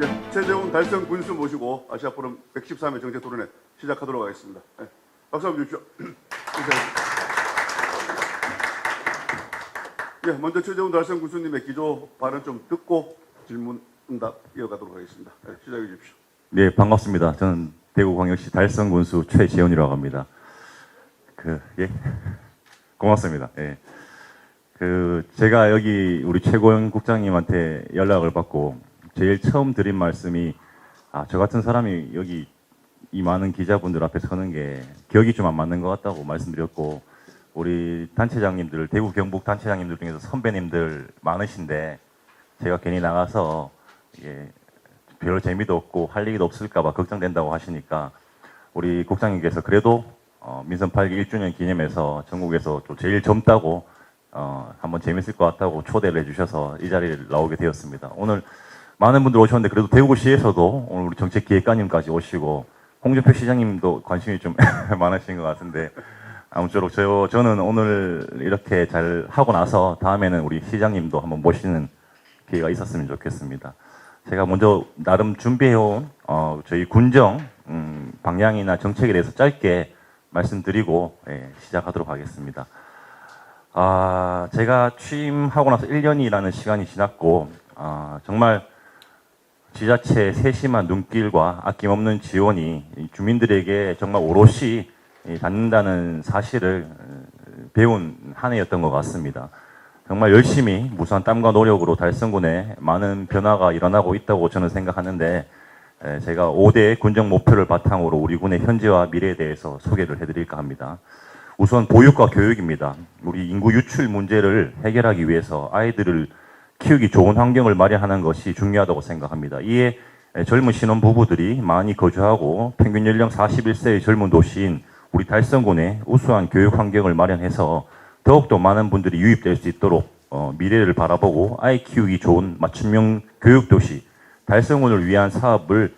네, 최재훈 달성 군수 모시고 아시아 포럼 113회 정책 토론회 시작하도록 하겠습니다. 네, 박수 한번 주십시오. 예, 먼저 최재훈 달성 군수님의 기조 발언 좀 듣고 질문 응답 이어가도록 하겠습니다. 네, 시작해 주십시오. 네, 반갑습니다. 저는 대구광역시 달성 군수 최재훈이라고 합니다. 예, 고맙습니다. 예. 제가 여기 우리 최고영 국장님한테 연락을 받고 제일 처음 드린 말씀이 저 같은 사람이 여기 이 많은 기자분들 앞에 서는 게 격이 좀 안 맞는 것 같다고 말씀드렸고, 우리 단체장님들, 대구 경북 단체장님들 중에서 선배님들 많으신데 제가 괜히 나가서 별 재미도 없고 할 얘기도 없을까봐 걱정된다고 하시니까 우리 국장님께서 그래도 민선 8기 1주년 기념해서 전국에서 또 제일 젊다고 한번 재밌을 것 같다고 초대를 해주셔서 이 자리에 나오게 되었습니다. 오늘 많은 분들 오셨는데 그래도 대구시에서도 오늘 우리 정책기획관님까지 오시고 홍준표 시장님도 관심이 좀 많으신 것 같은데, 아무쪼록 저는 오늘 이렇게 잘 하고 나서 다음에는 우리 시장님도 한번 모시는 기회가 있었으면 좋겠습니다. 제가 먼저 나름 준비해온 저희 군정 방향이나 정책에 대해서 짧게 말씀드리고 시작하도록 하겠습니다. 제가 취임하고 나서 1년이라는 시간이 지났고 정말 지자체의 세심한 눈길과 아낌없는 지원이 주민들에게 정말 오롯이 닿는다는 사실을 배운 한 해였던 것 같습니다. 정말 열심히 무수한 땀과 노력으로 달성군에 많은 변화가 일어나고 있다고 저는 생각하는데, 제가 5대 군정 목표를 바탕으로 우리 군의 현재와 미래에 대해서 소개를 해드릴까 합니다. 우선 보육과 교육입니다. 우리 인구 유출 문제를 해결하기 위해서 아이들을 키우기 좋은 환경을 마련하는 것이 중요하다고 생각합니다. 이에 젊은 신혼부부들이 많이 거주하고 평균 연령 41세의 젊은 도시인 우리 달성군에 우수한 교육 환경을 마련해서 더욱더 많은 분들이 유입될 수 있도록 미래를 바라보고 아이 키우기 좋은 맞춤형 교육도시 달성군을 위한 사업을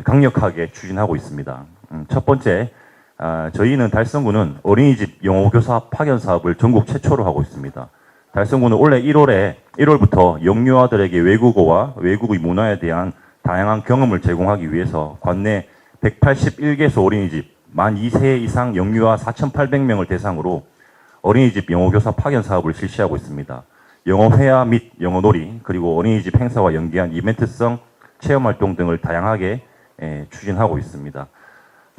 강력하게 추진하고 있습니다. 첫 번째, 저희는 달성군은 어린이집 영어교사 파견 사업을 전국 최초로 하고 있습니다. 달성군은 올해 1월부터 영유아들에게 외국어와 외국의 문화에 대한 다양한 경험을 제공하기 위해서 관내 181개소 어린이집 만 2세 이상 영유아 4,800명을 대상으로 어린이집 영어교사 파견 사업을 실시하고 있습니다. 영어회화 및 영어놀이, 그리고 어린이집 행사와 연계한 이벤트성 체험활동 등을 다양하게 추진하고 있습니다.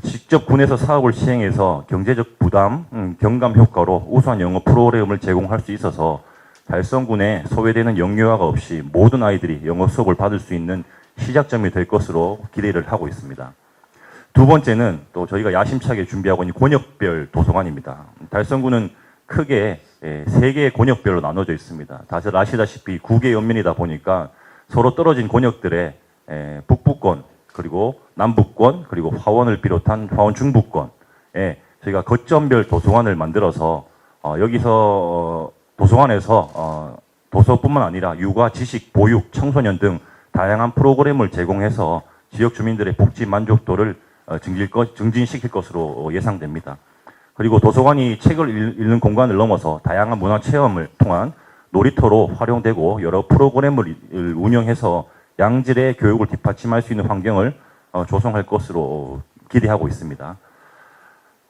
직접 군에서 사업을 시행해서 경제적 부담, 경감 효과로 우수한 영어 프로그램을 제공할 수 있어서 달성군에 소외되는 영유아가 없이 모든 아이들이 영어 수업을 받을 수 있는 시작점이 될 것으로 기대를 하고 있습니다. 두 번째는 또 저희가 야심차게 준비하고 있는 권역별 도서관입니다. 달성군은 크게 3개의 권역별로 나눠져 있습니다. 다들 아시다시피 9개 연면이다 보니까 서로 떨어진 권역들의 북부권, 그리고 남북권, 그리고 화원을 비롯한 화원 중부권에 저희가 거점별 도서관을 만들어서 여기서 도서관에서 도서뿐만 아니라 육아, 지식, 보육, 청소년 등 다양한 프로그램을 제공해서 지역 주민들의 복지 만족도를 증진시킬 것으로 예상됩니다. 그리고 도서관이 책을 읽는 공간을 넘어서 다양한 문화 체험을 통한 놀이터로 활용되고 여러 프로그램을 운영해서 양질의 교육을 뒷받침할 수 있는 환경을 조성할 것으로 기대하고 있습니다.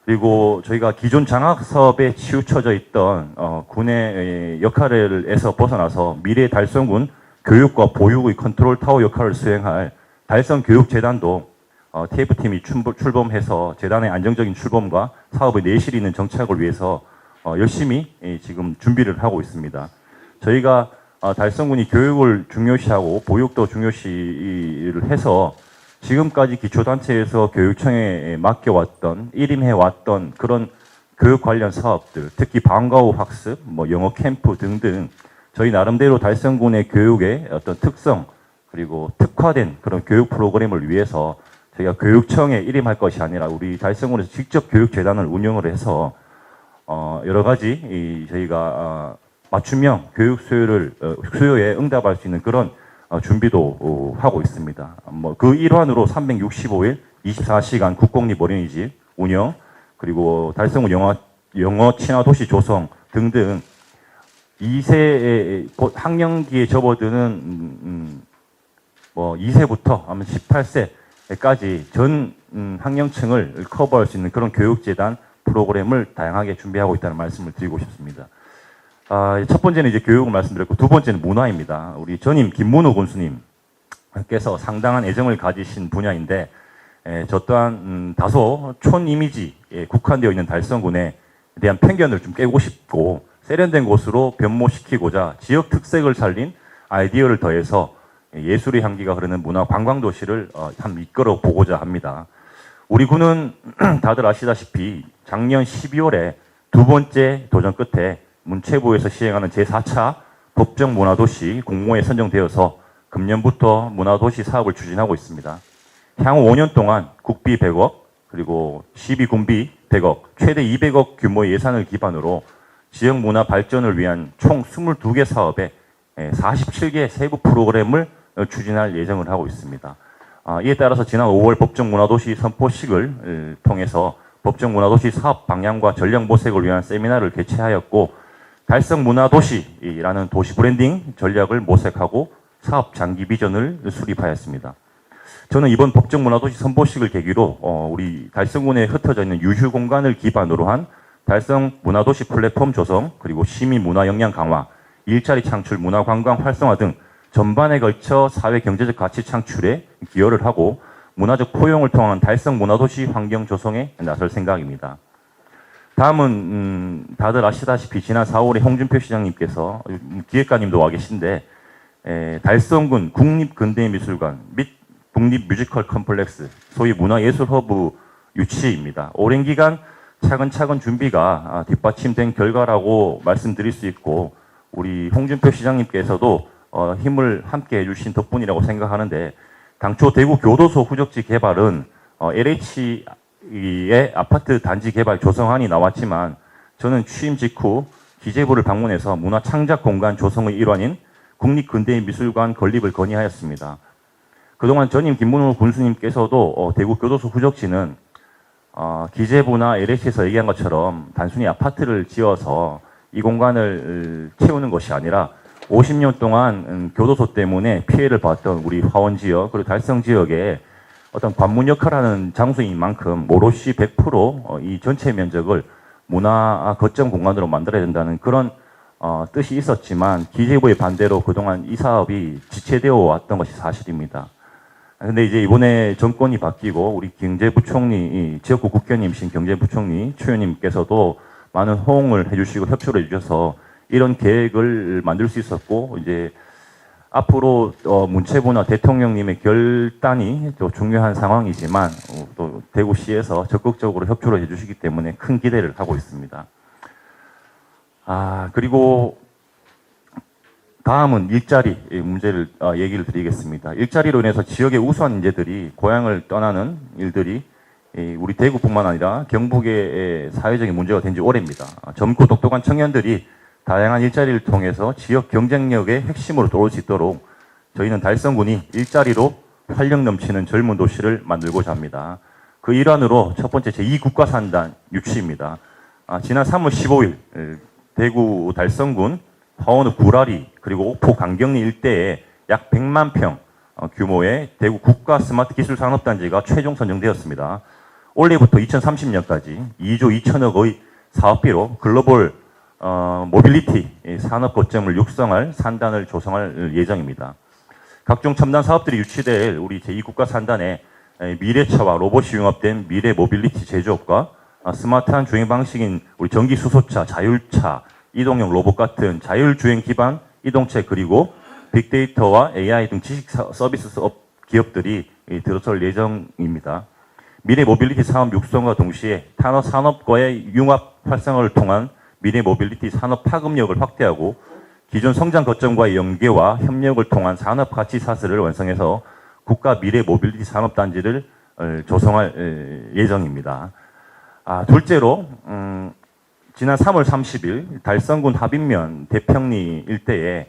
그리고 저희가 기존 장학 사업에 치우쳐져 있던 군의 역할에서 벗어나서 미래 달성군 교육과 보육의 컨트롤 타워 역할을 수행할 달성교육재단도 TF팀이 출범해서 재단의 안정적인 출범과 사업의 내실이 있는 정착을 위해서 열심히 지금 준비를 하고 있습니다. 저희가 달성군이 교육을 중요시하고 보육도 중요시를 해서 지금까지 기초단체에서 교육청에 맡겨왔던, 일임해왔던 그런 교육 관련 사업들, 특히 방과 후 학습, 영어 캠프 등등 저희 나름대로 달성군의 교육의 어떤 특성, 그리고 특화된 그런 교육 프로그램을 위해서 저희가 교육청에 일임할 것이 아니라 우리 달성군에서 직접 교육재단을 운영을 해서 여러 가지 저희가 맞춤형 교육 수요에 응답할 수 있는 그런 준비도 하고 있습니다. 그 일환으로 365일 24시간 국공립 어린이집 운영, 그리고 달성군 영어 친화 도시 조성 등등 2세 학령기에 접어드는 뭐 2세부터 아마 18세까지 전 학령층을 커버할 수 있는 그런 교육재단 프로그램을 다양하게 준비하고 있다는 말씀을 드리고 싶습니다. 첫 번째는 이제 교육을 말씀드렸고, 두 번째는 문화입니다. 우리 전임 김문호 군수님께서 상당한 애정을 가지신 분야인데, 저 또한 다소 촌 이미지에 국한되어 있는 달성군에 대한 편견을 좀 깨고 싶고, 세련된 곳으로 변모시키고자 지역 특색을 살린 아이디어를 더해서 예술의 향기가 흐르는 문화 관광도시를 한 이끌어 보고자 합니다. 우리 군은 다들 아시다시피 작년 12월에 두 번째 도전 끝에 문체부에서 시행하는 제4차 법정 문화도시 공모에 선정되어서 금년부터 문화도시 사업을 추진하고 있습니다. 향후 5년 동안 국비 100억, 그리고 시비군비 100억, 최대 200억 규모의 예산을 기반으로 지역 문화 발전을 위한 총 22개 사업에 47개 세부 프로그램을 추진할 예정을 하고 있습니다. 이에 따라서 지난 5월 법정문화도시 선포식을 통해서 법정문화도시 사업 방향과 전략 모색을 위한 세미나를 개최하였고, 달성문화도시라는 도시 브랜딩 전략을 모색하고 사업 장기 비전을 수립하였습니다. 저는 이번 법정문화도시 선포식을 계기로 우리 달성군에 흩어져 있는 유휴 공간을 기반으로 한 달성문화도시 플랫폼 조성, 그리고 시민 문화 역량 강화, 일자리 창출, 문화 관광 활성화 등 전반에 걸쳐 사회 경제적 가치 창출에 기여를 하고 문화적 포용을 통한 달성 문화도시 환경 조성에 나설 생각입니다. 다음은 다들 아시다시피 지난 4월에 홍준표 시장님께서, 기획가님도 와 계신데, 달성군 국립근대미술관 및 국립뮤지컬 컴플렉스, 소위 문화예술 허브 유치입니다. 오랜 기간 차근차근 준비가 뒷받침된 결과라고 말씀드릴 수 있고, 우리 홍준표 시장님께서도 힘을 함께 해주신 덕분이라고 생각하는데, 당초 대구 교도소 후적지 개발은 LH의 아파트 단지 개발 조성안이 나왔지만, 저는 취임 직후 기재부를 방문해서 문화 창작 공간 조성의 일환인 국립근대미술관 건립을 건의하였습니다. 그동안 전임 김문호 군수님께서도 대구 교도소 후적지는 기재부나 LH에서 얘기한 것처럼 단순히 아파트를 지어서 이 공간을 채우는 것이 아니라 50년 동안 교도소 때문에 피해를 봤던 우리 화원 지역, 그리고 달성 지역에 어떤 관문 역할하는 장소인 만큼 오롯이 100% 이 전체 면적을 문화 거점 공간으로 만들어야 된다는 그런 뜻이 있었지만, 기재부의 반대로 그동안 이 사업이 지체되어 왔던 것이 사실입니다. 근데 이제 이번에 정권이 바뀌고 우리 경제부총리, 지역구 국회의원님이신 경제부총리 추현님께서도 많은 호응을 해주시고 협조를 해주셔서 이런 계획을 만들 수 있었고, 이제 앞으로 문체부나 대통령님의 결단이 또 중요한 상황이지만 또 대구시에서 적극적으로 협조를 해주시기 때문에 큰 기대를 하고 있습니다. 그리고 다음은 일자리 문제를 얘기를 드리겠습니다. 일자리로 인해서 지역의 우수한 인재들이 고향을 떠나는 일들이 우리 대구뿐만 아니라 경북의 사회적인 문제가 된 지 오래입니다. 젊고 똑똑한 청년들이 다양한 일자리를 통해서 지역 경쟁력의 핵심으로 들어올 수 있도록 저희는 달성군이 일자리로 활력 넘치는 젊은 도시를 만들고자 합니다. 그 일환으로 첫 번째 제2국가산단 유치입니다. 지난 3월 15일 대구 달성군 화원읍 구라리 그리고 옥포 강경리 일대에 약 100만 평 규모의 대구 국가 스마트 기술 산업단지가 최종 선정되었습니다. 올해부터 2030년까지 2조 2천억의 사업비로 글로벌 모빌리티 산업 거점을 육성할 산단을 조성할 예정입니다. 각종 첨단 사업들이 유치될 우리 제2국가 산단에 미래차와 로봇이 융합된 미래 모빌리티 제조업과 스마트한 주행 방식인 우리 전기 수소차, 자율차, 이동형 로봇 같은 자율주행 기반 이동체, 그리고 빅데이터와 AI 등 지식 서비스 기업들이 들어설 예정입니다. 미래 모빌리티 사업 육성과 동시에 탄화 산업과의 융합 활성화를 통한 미래 모빌리티 산업 파급력을 확대하고 기존 성장 거점과의 연계와 협력을 통한 산업 가치 사슬을 완성해서 국가 미래 모빌리티 산업단지를 조성할 예정입니다. 둘째로 지난 3월 30일 달성군 하빈면 대평리 일대에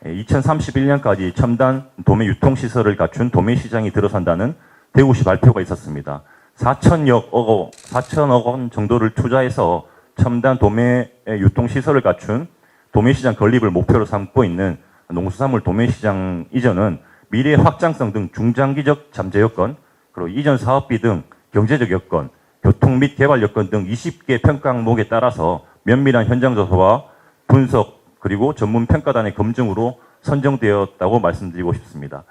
2031년까지 첨단 도매 유통시설을 갖춘 도매시장이 들어선다는 대구시 발표가 있었습니다. 4천억 원 정도를 투자해서 첨단 도매 유통시설을 갖춘 도매시장 건립을 목표로 삼고 있는 농수산물 도매시장 이전은 미래 확장성 등 중장기적 잠재 여건, 그리고 이전 사업비 등 경제적 여건, 교통 및 개발 여건 등 20개 평가 항목에 따라서 면밀한 현장 조사와 분석 그리고 전문 평가단의 검증으로 선정되었다고 말씀드리고 싶습니다.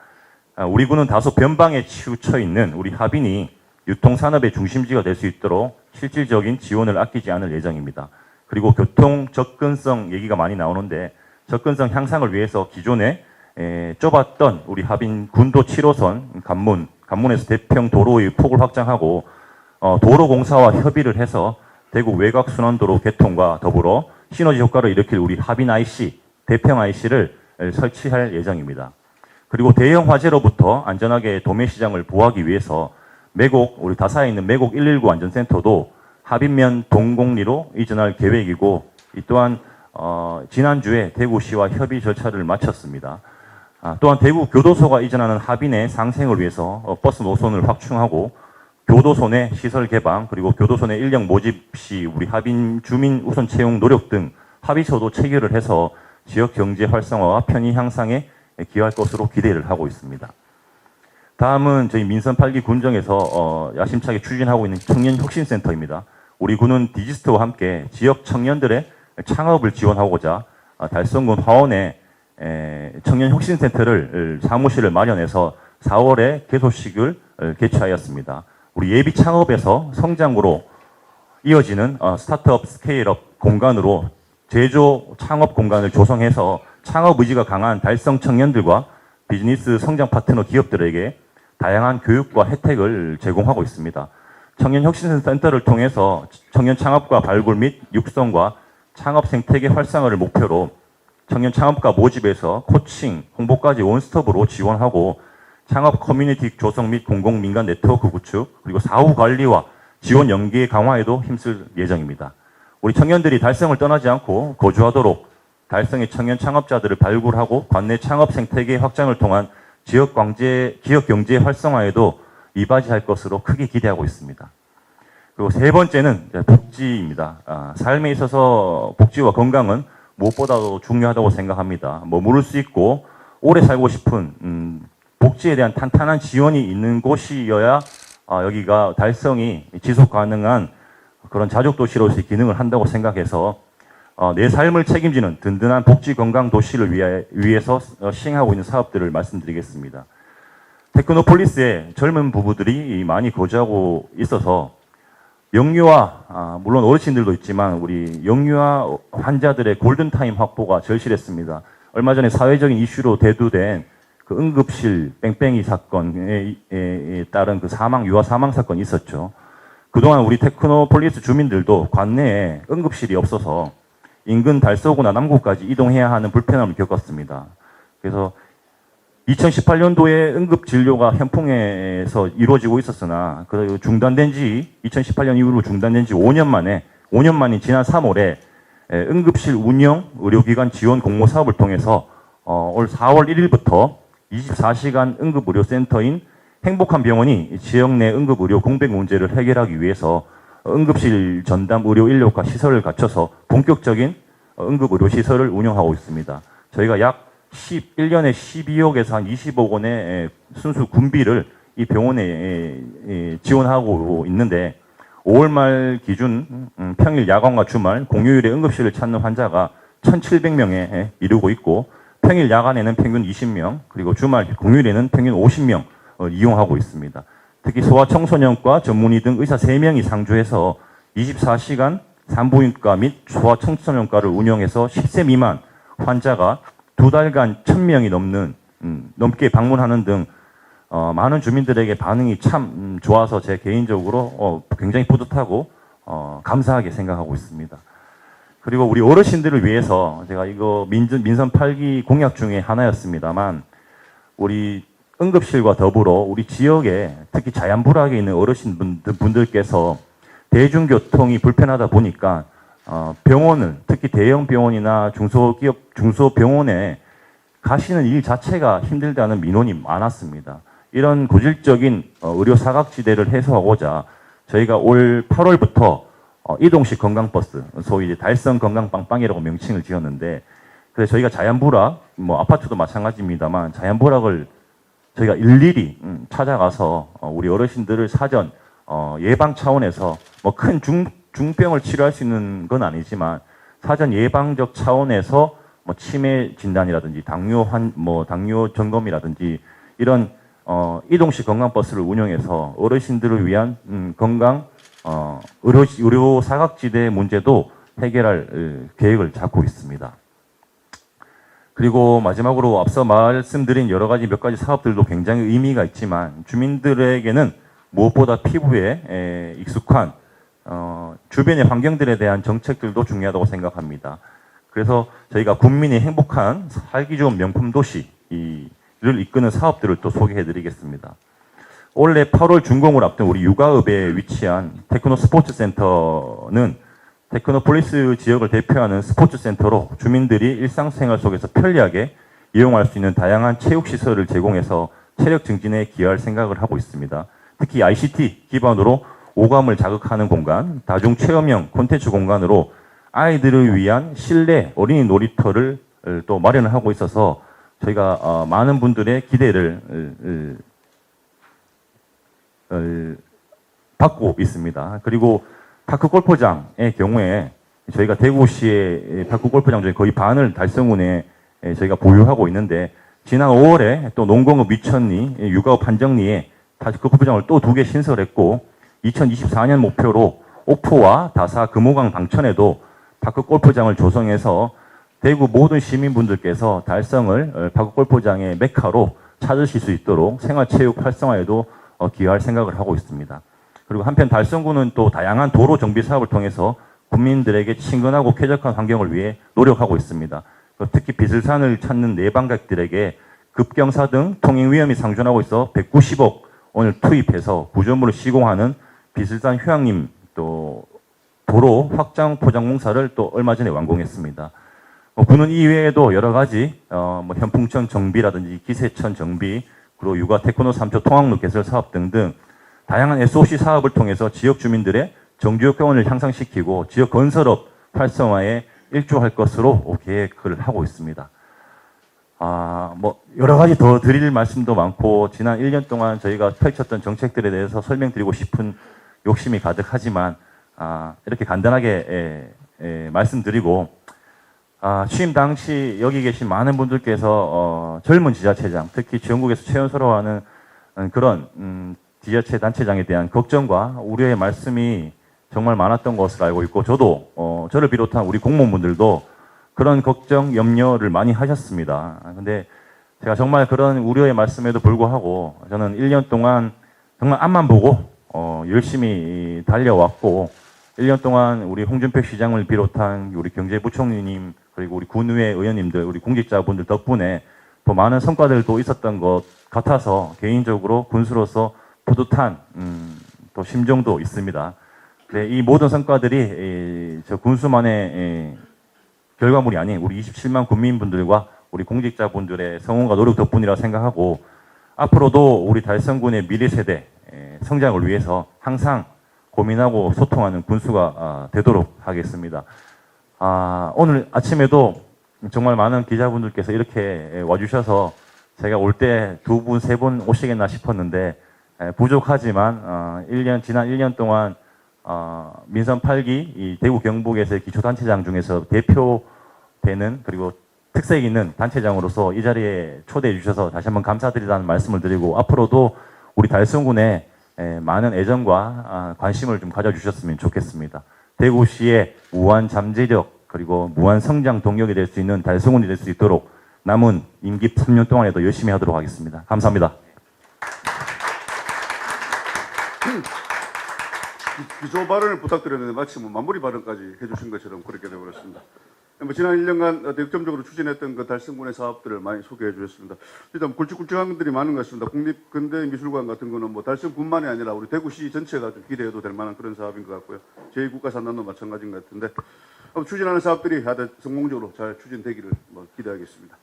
우리 군은 다소 변방에 치우쳐 있는 우리 하빈이 유통산업의 중심지가 될 수 있도록 실질적인 지원을 아끼지 않을 예정입니다. 그리고 교통 접근성 얘기가 많이 나오는데 접근성 향상을 위해서 기존에 좁았던 우리 하빈 군도 7호선 관문에서 대평 도로의 폭을 확장하고 도로공사와 협의를 해서 대구 외곽순환도로 개통과 더불어 시너지 효과를 일으킬 우리 하빈 IC, 대평 IC를 설치할 예정입니다. 그리고 대형 화재로부터 안전하게 도매시장을 보호하기 위해서 우리 다사에 있는 매곡 119 안전센터도 하빈면 동곡리로 이전할 계획이고, 이 또한 지난주에 대구시와 협의 절차를 마쳤습니다. 또한 대구 교도소가 이전하는 하빈의 상생을 위해서 버스 노선을 확충하고 교도소 내 시설 개방 그리고 교도소 내 인력 모집 시 우리 하빈 주민 우선 채용 노력 등 합의서도 체결을 해서 지역 경제 활성화와 편의 향상에 기여할 것으로 기대를 하고 있습니다. 다음은 저희 민선 8기 군정에서 야심차게 추진하고 있는 청년혁신센터입니다. 우리 군은 디지스트와 함께 지역 청년들의 창업을 지원하고자 달성군 화원에 청년혁신센터를 사무실을 마련해서 4월에 개소식을 개최하였습니다. 우리 예비 창업에서 성장으로 이어지는 스타트업 스케일업 공간으로 제조 창업 공간을 조성해서 창업 의지가 강한 달성 청년들과 비즈니스 성장 파트너 기업들에게 다양한 교육과 혜택을 제공하고 있습니다. 청년혁신센터를 통해서 청년 창업과 발굴 및 육성과 창업 생태계 활성화를 목표로 청년 창업가 모집에서 코칭, 홍보까지 원스톱으로 지원하고 창업 커뮤니티 조성 및 공공민간 네트워크 구축, 그리고 사후 관리와 지원 연계 강화에도 힘쓸 예정입니다. 우리 청년들이 달성을 떠나지 않고 거주하도록 달성의 청년 창업자들을 발굴하고 관내 창업 생태계 확장을 통한 지역 경제 활성화에도 이바지할 것으로 크게 기대하고 있습니다. 그리고 세 번째는 복지입니다. 삶에 있어서 복지와 건강은 무엇보다도 중요하다고 생각합니다. 머무를 수 있고 오래 살고 싶은 복지에 대한 탄탄한 지원이 있는 곳이어야 여기가 달성이 지속 가능한 그런 자족도시로서의 기능을 한다고 생각해서 내 삶을 책임지는 든든한 복지 건강 도시를 위해서 시행하고 있는 사업들을 말씀드리겠습니다. 테크노폴리스에 젊은 부부들이 많이 거주하고 있어서 영유아, 물론 어르신들도 있지만 우리 영유아 환자들의 골든타임 확보가 절실했습니다. 얼마 전에 사회적인 이슈로 대두된 그 응급실 뺑뺑이 사건에 따른 그 유아 사망 사건이 있었죠. 그동안 우리 테크노폴리스 주민들도 관내에 응급실이 없어서 인근 달서구나 남구까지 이동해야 하는 불편함을 겪었습니다. 그래서 2018년도에 응급진료가 현풍에서 이루어지고 있었으나 그 중단된 지 2018년 이후로 중단된 지 5년 만인 지난 3월에 응급실 운영 의료기관 지원 공모 사업을 통해서 올 4월 1일부터 24시간 응급의료센터인 행복한 병원이 지역 내 응급의료 공백 문제를 해결하기 위해서 응급실 전담 의료 인력과 시설을 갖춰서 본격적인 응급의료 시설을 운영하고 있습니다. 저희가 약 1년에 12억에서 한 20억 원의 순수 군비를 이 병원에 지원하고 있는데 5월 말 기준 평일 야간과 주말 공휴일에 응급실을 찾는 환자가 1,700명에 이르고 있고 평일 야간에는 평균 20명 그리고 주말 공휴일에는 평균 50명 이용하고 있습니다. 특히 소아청소년과 전문의 등 의사 3명이 상주해서 24시간 산부인과 및 소아청소년과를 운영해서 10세 미만 환자가 2달간 1,000명이 넘게 방문하는 등 많은 주민들에게 반응이 참 좋아서 제 개인적으로 굉장히 뿌듯하고 감사하게 생각하고 있습니다. 그리고 우리 어르신들을 위해서 제가 이거 민선 8기 공약 중에 하나였습니다만 우리 응급실과 더불어 우리 지역에 특히 자연불악에 있는 어르신분들께서 대중교통이 불편하다 보니까 병원을 특히 대형 병원이나 중소병원에 가시는 일 자체가 힘들다는 민원이 많았습니다. 이런 고질적인 의료 사각지대를 해소하고자 저희가 올 8월부터 이동식 건강버스, 소위 이제 달성 건강빵빵이라고 명칭을 지었는데, 그래서 저희가 자연불악, 아파트도 마찬가지입니다만 자연불악을 저희가 일일이 찾아가서 우리 어르신들을 사전 예방 차원에서 뭐 큰 중병을 치료할 수 있는 건 아니지만 사전 예방적 차원에서 뭐 치매 진단이라든지 당뇨 점검이라든지 이런 이동식 건강버스를 운영해서 어르신들을 위한 건강 의료 사각지대 문제도 해결할 계획을 잡고 있습니다. 그리고 마지막으로 앞서 말씀드린 여러 가지 몇 가지 사업들도 굉장히 의미가 있지만 주민들에게는 무엇보다 피부에 익숙한 주변의 환경들에 대한 정책들도 중요하다고 생각합니다. 그래서 저희가 국민이 행복한 살기 좋은 명품 도시를 이끄는 사업들을 또 소개해 드리겠습니다. 올해 8월 준공을 앞둔 우리 육아읍에 위치한 테크노 스포츠 센터는 테크노폴리스 지역을 대표하는 스포츠 센터로 주민들이 일상생활 속에서 편리하게 이용할 수 있는 다양한 체육시설을 제공해서 체력 증진에 기여할 생각을 하고 있습니다. 특히 ICT 기반으로 오감을 자극하는 공간, 다중체험형 콘텐츠 공간으로 아이들을 위한 실내 어린이 놀이터를 또 마련을 하고 있어서 저희가 많은 분들의 기대를 받고 있습니다. 그리고 파크 골프장의 경우에 저희가 대구시의 파크 골프장 중에 거의 반을 달성군에 저희가 보유하고 있는데 지난 5월에 또 농공업 위천리, 육아업 한정리에 파크 골프장을 또 2개 신설했고 2024년 목표로 옥포와 다사 금호강 방천에도 파크 골프장을 조성해서 대구 모든 시민분들께서 달성을 파크 골프장의 메카로 찾으실 수 있도록 생활체육 활성화에도 기여할 생각을 하고 있습니다. 그리고 한편 달성군은 또 다양한 도로 정비 사업을 통해서 국민들에게 친근하고 쾌적한 환경을 위해 노력하고 있습니다. 특히 비슬산을 찾는 내방객들에게 급경사 등 통행 위험이 상존하고 있어 190억 원을 투입해서 구조물을 시공하는 비슬산 휴양림 또 도로 확장 포장 공사를 또 얼마 전에 완공했습니다. 군은 이외에도 여러 가지 현풍천 정비라든지 기세천 정비 그리고 육아 테크노 3초 통학로 개설 사업 등등 다양한 SOC 사업을 통해서 지역 주민들의 정주역경원을 향상시키고 지역 건설업 활성화에 일조할 것으로 계획을 하고 있습니다. 여러 가지 더 드릴 말씀도 많고 지난 1년 동안 저희가 펼쳤던 정책들에 대해서 설명드리고 싶은 욕심이 가득하지만 이렇게 간단하게 말씀드리고 취임 당시 여기 계신 많은 분들께서 젊은 지자체장 특히 전국에서 최연소로하는 그런 지자체 단체장에 대한 걱정과 우려의 말씀이 정말 많았던 것을 알고 있고 저도 저를 비롯한 우리 공무원분들도 그런 걱정, 염려를 많이 하셨습니다. 근데 제가 정말 그런 우려의 말씀에도 불구하고 저는 1년 동안 정말 앞만 보고 열심히 달려왔고 1년 동안 우리 홍준표 시장을 비롯한 우리 경제부총리님 그리고 우리 군의회 의원님들 우리 공직자분들 덕분에 더 많은 성과들도 있었던 것 같아서 개인적으로 군수로서 뿌듯한 또 심정도 있습니다. 네, 이 모든 성과들이 저 군수만의 결과물이 아닌 우리 27만 국민분들과 우리 공직자분들의 성원과 노력 덕분이라 생각하고 앞으로도 우리 달성군의 미래 세대 성장을 위해서 항상 고민하고 소통하는 군수가 되도록 하겠습니다. 오늘 아침에도 정말 많은 기자분들께서 이렇게 와주셔서 제가 올 때 2분, 3분 오시겠나 싶었는데 부족하지만 지난 1년 동안 민선 8기 이 대구 경북에서의 기초단체장 중에서 대표되는 그리고 특색 있는 단체장으로서 이 자리에 초대해 주셔서 다시 한번 감사드리다는 말씀을 드리고 앞으로도 우리 달성군에 많은 애정과 관심을 좀 가져주셨으면 좋겠습니다. 대구시의 무한 잠재력 그리고 무한 성장 동력이 될 수 있는 달성군이 될 수 있도록 남은 임기 3년 동안에도 열심히 하도록 하겠습니다. 감사합니다. 기조 발언을 부탁드렸는데 마치 마무리 발언까지 해주신 것처럼 그렇게 되어버렸습니다. 지난 1년간 득점적으로 추진했던 그 달성군의 사업들을 많이 소개해 주셨습니다. 일단 굵직굵직한 것들이 많은 것 같습니다. 국립근대미술관 같은 거는 달성군만이 아니라 우리 대구시 전체가 좀 기대해도 될 만한 그런 사업인 것 같고요. 제2국가산단도 마찬가지인 것 같은데 추진하는 사업들이 다들 성공적으로 잘 추진되기를 기대하겠습니다.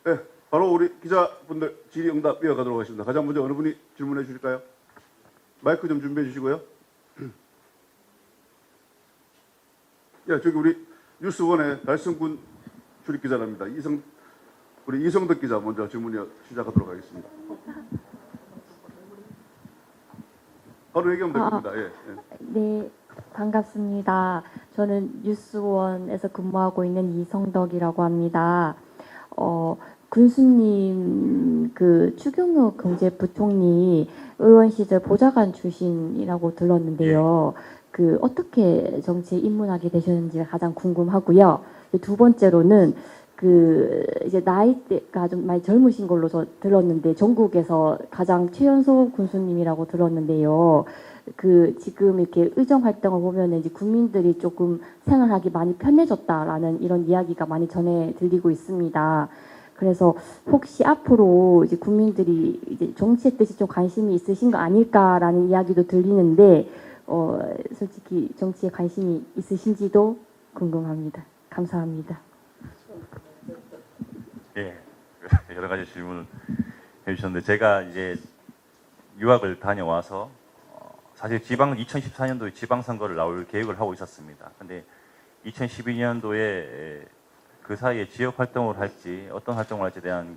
네, 바로 우리 기자분들 질의응답 이어가도록 하겠습니다. 가장 먼저 어느 분이 질문해 주실까요? 마이크 좀 준비해 주시고요. 저기 우리 뉴스원의 달성군 출입기자랍니다. 우리 이성덕 기자 먼저 질문 시작하도록 하겠습니다. 바로 얘기하면 됩니다. 예. 네, 반갑습니다. 저는 뉴스원에서 근무하고 있는 이성덕이라고 합니다. 군수님 그 추경호 경제부총리 의원 시절 보좌관 출신이라고 들었는데요. 그 어떻게 정치에 입문하게 되셨는지가 가장 궁금하고요. 두 번째로는 그 이제 나이대가 좀 많이 젊으신 걸로 저 들었는데 전국에서 가장 최연소 군수님이라고 들었는데요. 그 지금 이렇게 의정 활동을 보면 이제 국민들이 조금 생활하기 많이 편해졌다라는 이런 이야기가 많이 전해 들리고 있습니다. 그래서 혹시 앞으로 이제 국민들이 이제 정치에 뜻이 좀 관심이 있으신 거 아닐까라는 이야기도 들리는데 솔직히 정치에 관심이 있으신지도 궁금합니다. 감사합니다. 예, 여러 가지 질문을 해주셨는데 제가 이제 유학을 다녀와서 사실 2014년도에 지방선거를 나올 계획을 하고 있었습니다. 근데 2012년도에 그 사이에 지역 활동을 할지 어떤 활동을 할지에 대한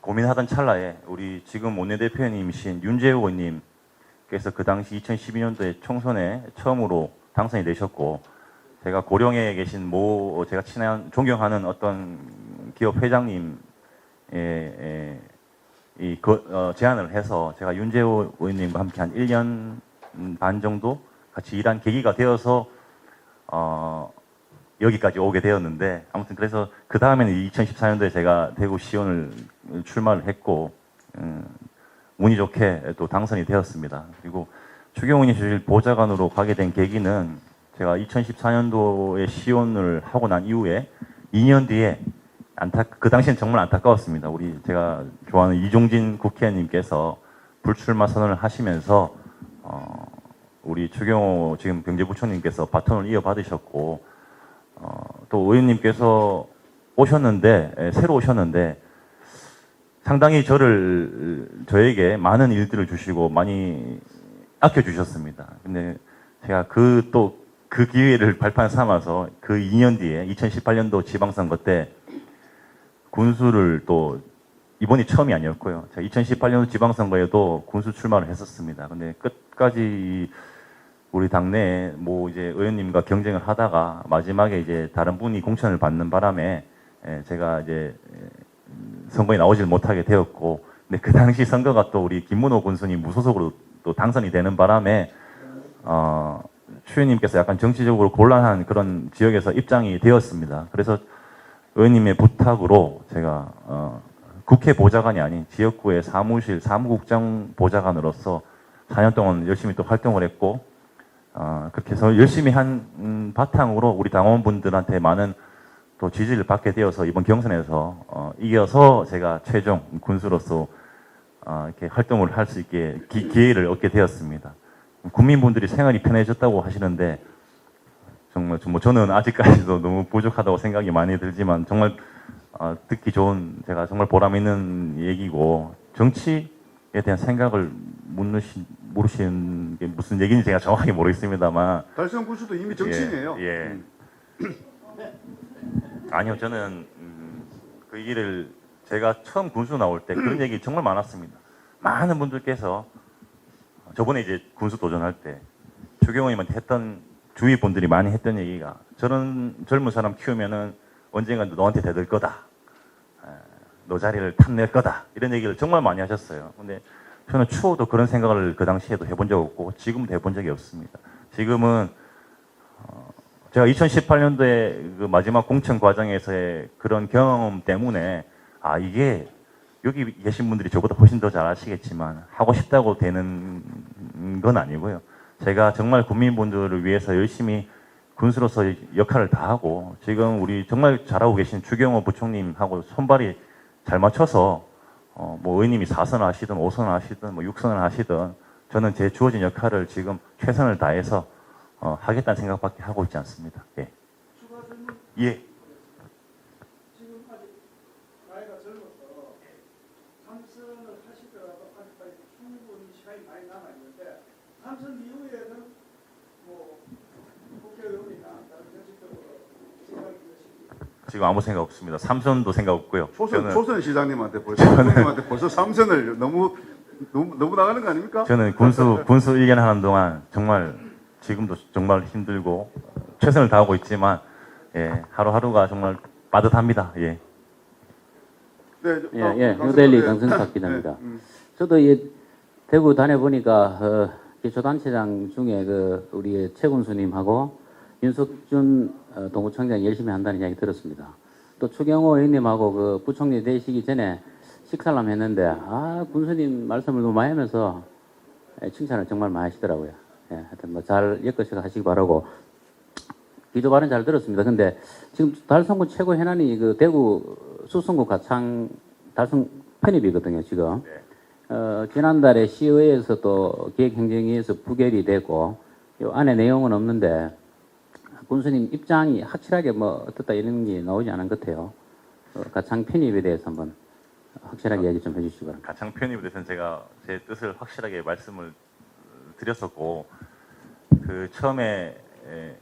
고민하던 찰나에 우리 지금 원내대표님이신 윤재호 의원님께서 그 당시 2012년도에 총선에 처음으로 당선이 되셨고 제가 고령에 계신 제가 존경하는 어떤 기업 회장님 제안을 해서 제가 윤재호 의원님과 함께 한 1년 반 정도 같이 일한 계기가 되어서 여기까지 오게 되었는데 아무튼 그래서 그 다음에는 2014년도에 제가 대구 시의원을 출마를 했고 운이 좋게 또 당선이 되었습니다. 그리고 추경호 실 보좌관으로 가게 된 계기는 제가 2014년도에 시의원을 하고 난 이후에 2년 뒤에 그 당시엔 정말 안타까웠습니다. 제가 좋아하는 이종진 국회의원님께서 불출마 선언을 하시면서 우리 추경호 지금 경제부총리님께서 바톤을 이어받으셨고 또 의원님께서 새로 오셨는데 상당히 저에게 많은 일들을 주시고 많이 아껴주셨습니다. 근데 제가 그 기회를 발판 삼아서 그 2년 뒤에 2018년도 지방선거 때 군수를 또 이번이 처음이 아니었고요. 제가 2018년 지방선거에도 군수 출마를 했었습니다. 근데 끝까지 우리 당내에 이제 의원님과 경쟁을 하다가 마지막에 이제 다른 분이 공천을 받는 바람에 제가 이제 선거에 나오질 못하게 되었고, 근데 그 당시 선거가 또 우리 김문호 군수님 무소속으로 또 당선이 되는 바람에 추 의원님께서 약간 정치적으로 곤란한 그런 지역에서 입장이 되었습니다. 그래서 의원님의 부탁으로 제가 국회 보좌관이 아닌 지역구의 사무국장 보좌관으로서 4년 동안 열심히 또 활동을 했고 그렇게 해서 열심히 한 바탕으로 우리 당원분들한테 많은 또 지지를 받게 되어서 이번 경선에서 이겨서 제가 최종 군수로서 이렇게 활동을 할 수 있게 기회를 얻게 되었습니다. 국민분들이 생활이 편해졌다고 하시는데 정말 저는 아직까지도 너무 부족하다고 생각이 많이 들지만 정말 듣기 좋은 제가 정말 보람 있는 얘기고 정치에 대한 생각을 모르시는 게 무슨 얘기인지 제가 정확하게 모르겠습니다만 달성 군수도 이미 정치인이에요. 예. 아니요, 저는 그 얘기를 제가 처음 군수 나올 때 그런 얘기 정말 많았습니다. 많은 분들께서 저번에 이제 군수 도전할 때 추경호 의원님한테 했던 주위 분들이 많이 했던 얘기가 저런 젊은 사람 키우면은 언젠가 너한테 대들 거다. 너 자리를 탐낼 거다. 이런 얘기를 정말 많이 하셨어요. 근데 저는 추호도 그런 생각을 그 당시에도 해본 적 없고 지금도 해본 적이 없습니다. 지금은 제가 2018년도에 그 마지막 공천 과정에서의 그런 경험 때문에 이게 여기 계신 분들이 저보다 훨씬 더 잘 아시겠지만 하고 싶다고 되는 건 아니고요. 제가 정말 국민분들을 위해서 열심히 군수로서 역할을 다하고 지금 우리 정말 잘하고 계신 추경호 부총님하고 손발이 잘 맞춰서 의원님이 4선을 하시든 5선을 하시든 6선을 하시든 저는 제 주어진 역할을 지금 최선을 다해서 하겠다는 생각밖에 하고 있지 않습니다. 예. 예. 지금 아직 나이가 젊어서 당선을 하시더라도 아직까지 충분히 시간이 많이 남아 있는데 당선 이후에는 국회의원이나 다른 정치적으로 생각이 드십니까? 지금 아무 생각 없습니다. 삼선도 생각 없고요. 초선 시장님한테 벌써 삼선을 너무 나가는 거 아닙니까? 저는 군수 1년 하는 동안 정말 지금도 정말 힘들고 최선을 다하고 있지만 예, 하루하루가 정말 빠듯합니다. 예. 네, 뉴델리 강승탁 기자입니다. 저도 이 대구 다녀보니까 기초단체장 중에 우리 최 군수님하고 윤석준 동구청장 열심히 한다는 이야기 들었습니다. 또 추경호 의원님하고 부총리 되시기 전에 식사를 한번 했는데 군수님 말씀을 너무 많이 하면서 칭찬을 정말 많이 하시더라고요. 예, 하여튼 잘 엮어서 하시기 바라고 기도 발언 잘 들었습니다. 근데 지금 달성군 최고 현안이 대구 수성구 가창 달성 편입이거든요. 지금 지난달에 시의회에서 또 기획행정위에서 부결이 되고 이 안에 내용은 없는데 군수님 입장이 확실하게 어떻다 이런 게 나오지 않은 것 같아요. 가창 편입에 대해서 한번 확실하게 얘기 좀 해주시기 바랍니다. 가창 편입에 대해서는 제가 제 뜻을 확실하게 말씀을 드렸었고 처음에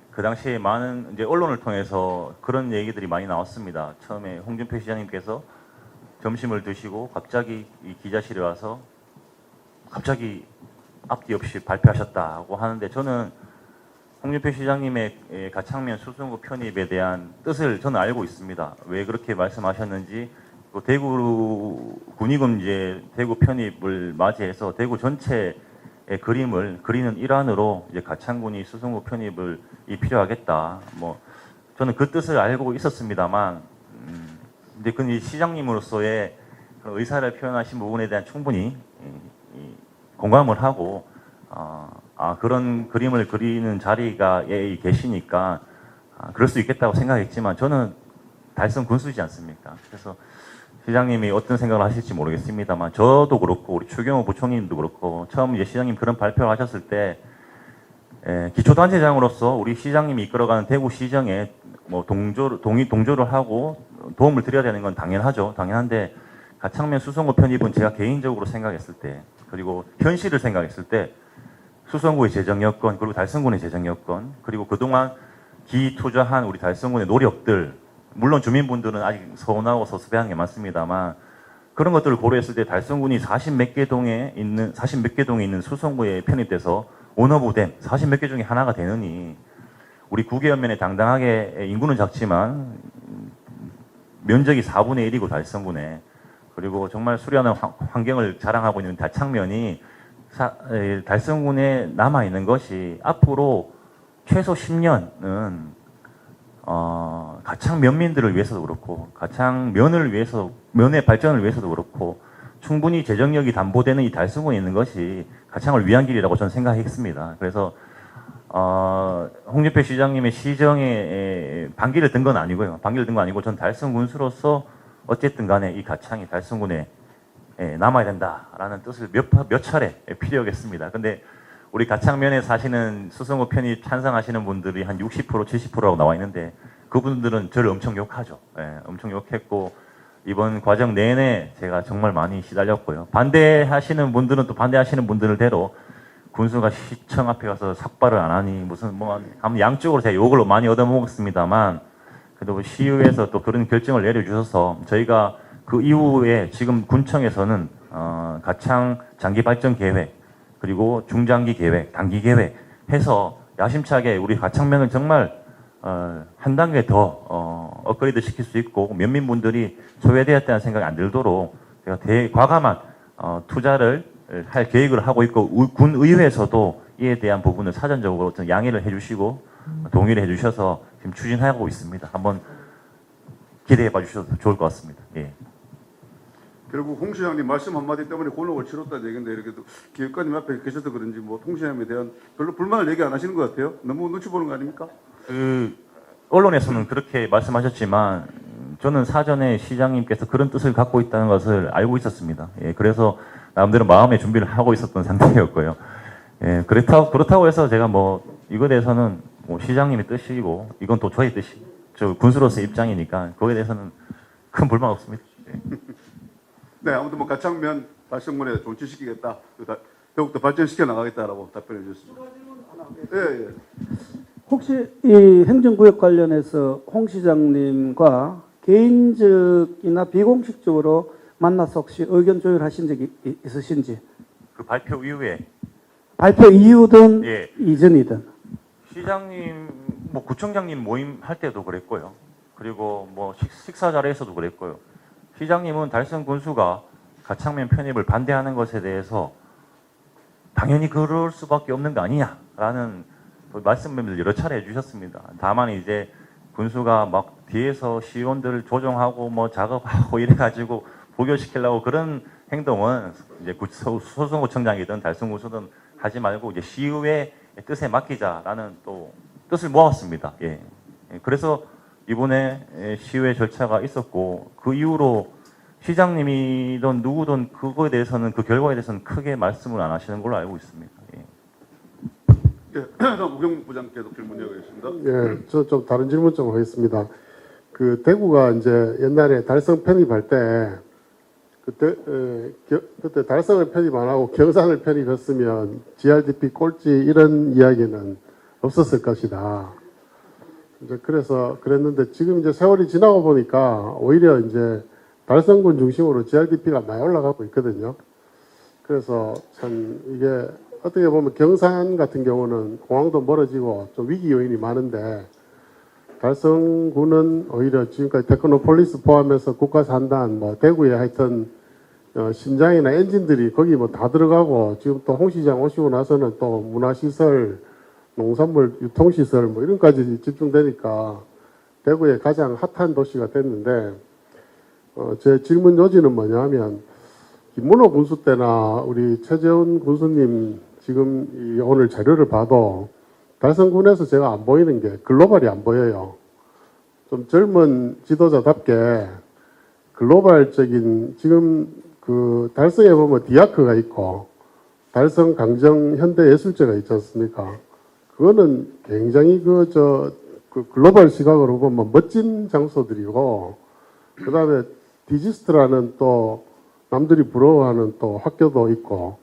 그 당시에 많은 이제 언론을 통해서 그런 얘기들이 많이 나왔습니다. 처음에 홍준표 시장님께서 점심을 드시고 갑자기 이 기자실에 와서 갑자기 앞뒤 없이 발표하셨다고 하는데 저는 홍준표 시장님의 가창면 수성구 편입에 대한 뜻을 저는 알고 있습니다. 왜 그렇게 말씀하셨는지 또 대구 군의금 이제 대구 편입을 맞이해서 대구 전체의 그림을 그리는 일환으로 이제 가창군이 수성구 편입을 필요하겠다. 저는 그 뜻을 알고 있었습니다만 이제 그 시장님으로서의 의사를 표현하신 부분에 대한 충분히 공감을 하고 그런 그림을 그리는 자리가 계시니까 그럴 수 있겠다고 생각했지만 저는 달성 군수이지 않습니까? 그래서 시장님이 어떤 생각을 하실지 모르겠습니다만 저도 그렇고 우리 추경호 부총리님도 그렇고 처음 이제 시장님 그런 발표를 하셨을 때 기초단체장으로서 우리 시장님이 이끌어가는 대구시정에 동조를 하고 도움을 드려야 되는 건 당연하죠. 당연한데 가창면 수성구 편입은 제가 개인적으로 생각했을 때 그리고 현실을 생각했을 때 수성구의 재정 여건 그리고 달성군의 재정 여건 그리고 그동안 기투자한 우리 달성군의 노력들 물론 주민분들은 아직 서운하고 섭섭해하는 게 많습니다만 그런 것들을 고려했을 때 달성군이 40 몇 개 동에 있는 수성구에 편입돼서 온허브된 40 몇 개 중에 하나가 되느니 우리 국외연면에 당당하게 인구는 작지만 면적이 4분의 1이고 달성군에 그리고 정말 수려한 환경을 자랑하고 있는 달창면이 달성군에 남아있는 것이 앞으로 최소 10년은 가창 면민들을 위해서도 그렇고 가창면을 위해서 면의 발전을 위해서도 그렇고 충분히 재정력이 담보되는 이 달성군에 있는 것이 가창을 위한 길이라고 저는 생각했습니다. 그래서 홍준표 시장님의 시정에 반기를 든 건 아니고요. 반기를 든 건 아니고 전 달성 군수로서 어쨌든 간에 이 가창이 달성군에 남아야 된다라는 뜻을 몇 차례 피력했습니다. 근데 우리 가창면에 사시는 수성구 편입 찬성하시는 분들이 한 60%, 70%라고 나와 있는데 그분들은 저를 엄청 욕하죠. 엄청 욕했고 이번 과정 내내 제가 정말 많이 시달렸고요. 반대하시는 분들은 또 반대하시는 분들대로 군수가 시청 앞에 가서 삭발을 안 하니 양쪽으로 제가 욕을 많이 얻어먹었습니다만 그래도 시의회에서 또 그런 결정을 내려주셔서 저희가 그 이후에 지금 군청에서는 가창 장기 발전 계획 그리고 중장기 계획, 단기 계획 해서 야심차게 우리 가창면을 정말 한 단계 더 업그레이드 시킬 수 있고 면민분들이 소외되었다는 생각이 안 들도록 제가 과감한 투자를 할 계획을 하고 있고 군의회에서도 이에 대한 부분을 사전적으로 좀 양해를 해주시고 동의를 해주셔서 지금 추진하고 있습니다. 한번 기대해 봐 주셔도 좋을 것 같습니다. 예. 결국 홍 시장님 말씀 한마디 때문에 곤혹을 치렀다는 얘기인데 이렇게 또 기획관님 앞에 계셔서 그런지 홍 시장님에 대한 별로 불만을 얘기 안 하시는 것 같아요. 너무 눈치 보는 거 아닙니까? 언론에서는 그렇게 말씀하셨지만 저는 사전에 시장님께서 그런 뜻을 갖고 있다는 것을 알고 있었습니다. 예, 그래서 나름대로 마음의 준비를 하고 있었던 상태였고요. 예, 그렇다고 해서 제가 이거에 대해서는 시장님의 뜻이고 이건 또 저의 뜻이 저 군수로서의 입장이니까 거기에 대해서는 큰 불만 없습니다. 예. 네, 아무튼 가창면 달성군에 존치시키겠다, 더욱더 발전시켜 나가겠다라고 답변해 주셨습니다. 예, 예. 혹시 이 행정구역 관련해서 홍 시장님과 개인적이나 비공식적으로 만나서 혹시 의견 조율하신 적이 있으신지? 그 발표 이후에 발표 이후든 예. 이전이든. 시장님, 뭐 구청장님 모임 할 때도 그랬고요. 그리고 뭐 식사 자리에서도 그랬고요. 시장님은 달성 군수가 가창면 편입을 반대하는 것에 대해서 당연히 그럴 수밖에 없는 거 아니냐라는 말씀을 여러 차례 해주셨습니다. 다만 이제 군수가 막 뒤에서 시의원들을 조정하고 뭐 작업하고 이래가지고 부결시키려고 그런 행동은 이제 소송구청장이든 달성군수든 하지 말고 이제 시의회 뜻에 맡기자라는 또 뜻을 모았습니다. 예. 그래서 이번에 시의회 절차가 있었고 그 이후로 시장님이든 누구든 그거에 대해서는 그 결과에 대해서는 크게 말씀을 안 하시는 걸로 알고 있습니다. 예. 예, 다음 우경 부장께도 질문 이어가겠습니다. 예, 저 좀 다른 질문 좀 하겠습니다. 그 대구가 이제 옛날에 달성 편입할 때 그때 달성을 편입 안 하고 경산을 편입했으면 GRDP 꼴찌 이런 이야기는 없었을 것이다. 이제 그래서 그랬는데 지금 이제 세월이 지나고 보니까 오히려 이제 달성군 중심으로 GRDP가 많이 올라가고 있거든요. 그래서 참 이게 어떻게 보면 경산 같은 경우는 공항도 멀어지고 좀 위기 요인이 많은데 달성군은 오히려 지금까지 테크노폴리스 포함해서 국가산단 뭐 대구에 하여튼 심장이나 엔진들이 거기 뭐 다 들어가고 지금 또 홍 시장 오시고 나서는 또 문화시설, 농산물 유통시설 뭐 이런까지 집중되니까 대구의 가장 핫한 도시가 됐는데 제 질문 요지는 뭐냐면 김문호 군수 때나 우리 최재훈 군수님 지금 오늘 자료를 봐도 달성군에서 제가 안 보이는 게 글로벌이 안 보여요. 좀 젊은 지도자답게 글로벌적인 지금 그 달성에 보면 디아크가 있고 달성 강정 현대예술제가 있지 않습니까? 그거는 굉장히 그 글로벌 시각으로 보면 멋진 장소들이고 그다음에 디지스트라는 또 남들이 부러워하는 또 학교도 있고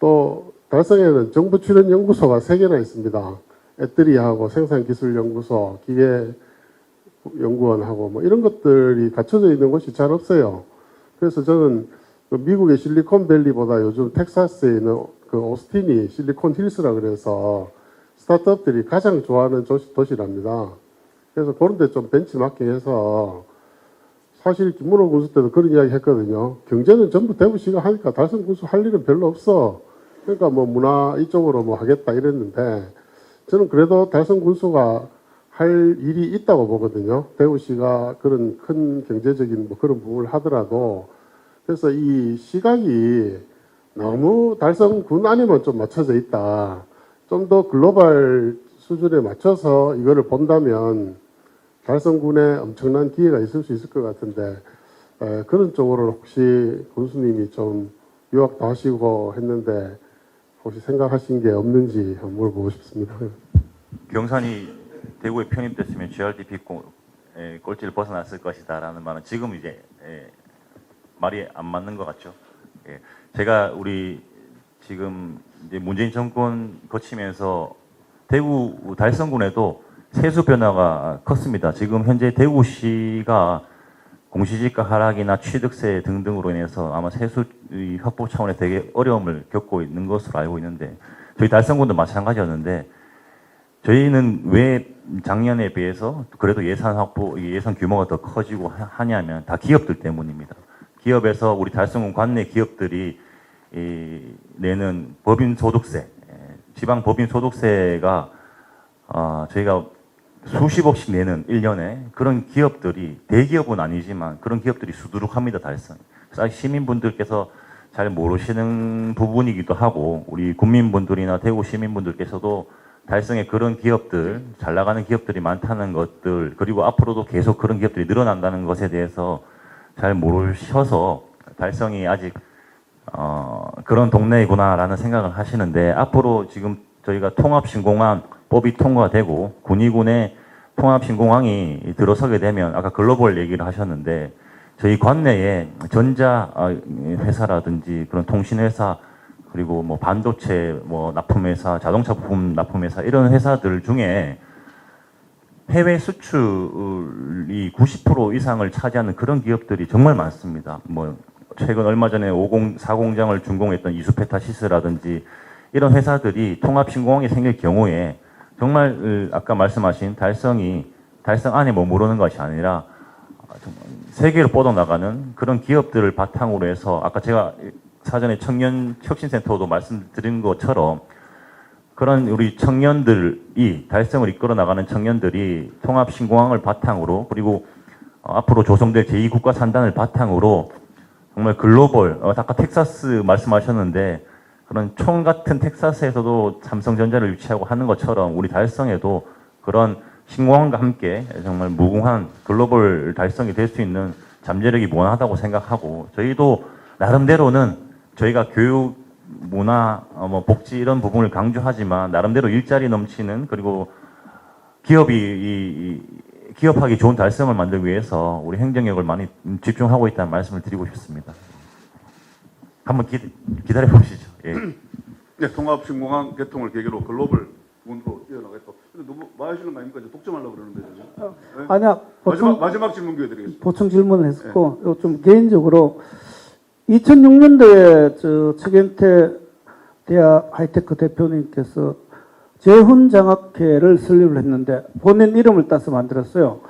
또 달성에는 정부 출연 연구소가 3개나 있습니다. 애뜨리하고 생산기술연구소, 기계연구원하고 뭐 이런 것들이 갖춰져 있는 곳이 잘 없어요. 그래서 저는 그 미국의 실리콘밸리보다 요즘 텍사스에 있는 그 오스틴이 실리콘 힐스라 그래서 스타트업들이 가장 좋아하는 도시랍니다. 그래서 그런 데 좀 벤치마킹해서 사실 김문호 군수 때도 그런 이야기 했거든요. 경제는 전부 대구시가 하니까 달성 군수 할 일은 별로 없어. 그러니까 뭐 문화 이쪽으로 뭐 하겠다 이랬는데 저는 그래도 달성 군수가 할 일이 있다고 보거든요. 대구시가 그런 큰 경제적인 뭐 그런 부분을 하더라도 그래서 이 시각이 너무 달성군 안에만 좀 맞춰져 있다. 좀 더 글로벌 수준에 맞춰서 이거를 본다면 달성군에 엄청난 기회가 있을 수 있을 것 같은데 그런 쪽으로 혹시 군수님이 좀 유학도 하시고 했는데 혹시 생각하신 게 없는지 한번 물어보고 싶습니다. 경산이 대구에 편입됐으면 GRDP 꼴찌를 벗어났을 것이다라는 말은 지금 이제 말이 안 맞는 것 같죠. 예. 제가 우리 지금 이제 문재인 정권 거치면서 대구 달성군에도 세수 변화가 컸습니다. 지금 현재 대구시가 공시지가 하락이나 취득세 등등으로 인해서 아마 세수 확보 차원에 되게 어려움을 겪고 있는 것으로 알고 있는데 저희 달성군도 마찬가지였는데 저희는 왜 작년에 비해서 그래도 예산 확보, 예산 규모가 더 커지고 하냐면 다 기업들 때문입니다. 기업에서 우리 달성군 관내 기업들이 내는 법인 소득세, 지방 법인 소득세가 저희가 수십억씩 내는 1년에 그런 기업들이 대기업은 아니지만 그런 기업들이 수두룩합니다. 달성. 시민분들께서 잘 모르시는 부분이기도 하고 우리 국민분들이나 대구 시민분들께서도 달성에 그런 기업들, 잘 나가는 기업들이 많다는 것들 그리고 앞으로도 계속 그런 기업들이 늘어난다는 것에 대해서 잘 모르셔서 달성이 아직 그런 동네이구나라는 생각을 하시는데 앞으로 지금 저희가 통합신공항법이 통과되고 군위군의 통합신공항이 들어서게 되면 아까 글로벌 얘기를 하셨는데 저희 관내에 전자 회사라든지 그런 통신회사 그리고 뭐 반도체 뭐 납품회사, 자동차 부품 납품회사 이런 회사들 중에 해외 수출이 90% 이상을 차지하는 그런 기업들이 정말 많습니다. 뭐 최근 얼마 전에 4공장을 준공했던 이수페타시스라든지 이런 회사들이 통합 신공항이 생길 경우에 정말 아까 말씀하신 달성 안에 머무르는 것이 아니라 세계로 뻗어나가는 그런 기업들을 바탕으로 해서 아까 제가 사전에 청년 혁신센터도 말씀드린 것처럼 그런 우리 청년들이 달성을 이끌어 나가는 청년들이 통합 신공항을 바탕으로 그리고 앞으로 조성될 제2국가 산단을 바탕으로 정말 글로벌 아까 텍사스 말씀하셨는데 그런 총 같은 텍사스에서도 삼성전자를 유치하고 하는 것처럼 우리 달성에도 그런 신공항과 함께 정말 무궁한 글로벌 달성이 될 수 있는 잠재력이 무한하다고 생각하고 저희도 나름대로는 저희가 교육, 문화, 복지 이런 부분을 강조하지만 나름대로 일자리 넘치는 그리고 기업하기 좋은 달성을 만들기 위해서 우리 행정력을 많이 집중하고 있다는 말씀을 드리고 싶습니다. 한번 기다려 보시죠. 예. 네, 통합신공항 개통을 계기로 글로벌 문으로 이어나가겠다. 근데 너무 많으시는 거 아닙니까? 이제 독점하려고 그러는데 지금. 네? 아니야, 마지막 질문 기회 드리겠습니다. 보충 질문을 했었고, 좀 개인적으로 2006년도에 저 최경태 대학 하이테크 대표님께서 재훈장학회를 설립을 했는데 본인 이름을 따서 만들었어요.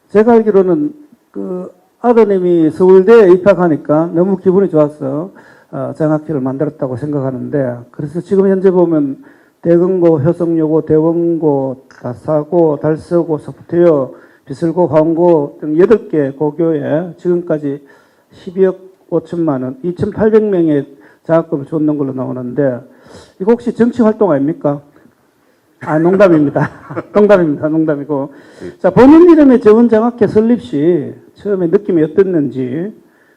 제가 알기로는 그 아드님이 서울대에 입학하니까 너무 기분이 좋아서 장학회를 만들었다고 생각하는데 그래서 지금 현재 보면 대건고, 효성여고, 대원고, 다사고, 달서고, 소프트웨어, 비설고, 화원고 등 8개 고교에 지금까지 12억 5천만 원, 2,800명의 장학금을 줬는 걸로 나오는데 이거 혹시 정치 활동 아닙니까? 농담입니다. 농담이고. 자, 본인 이름의 재훈장학회 설립 시 처음에 느낌이 어땠는지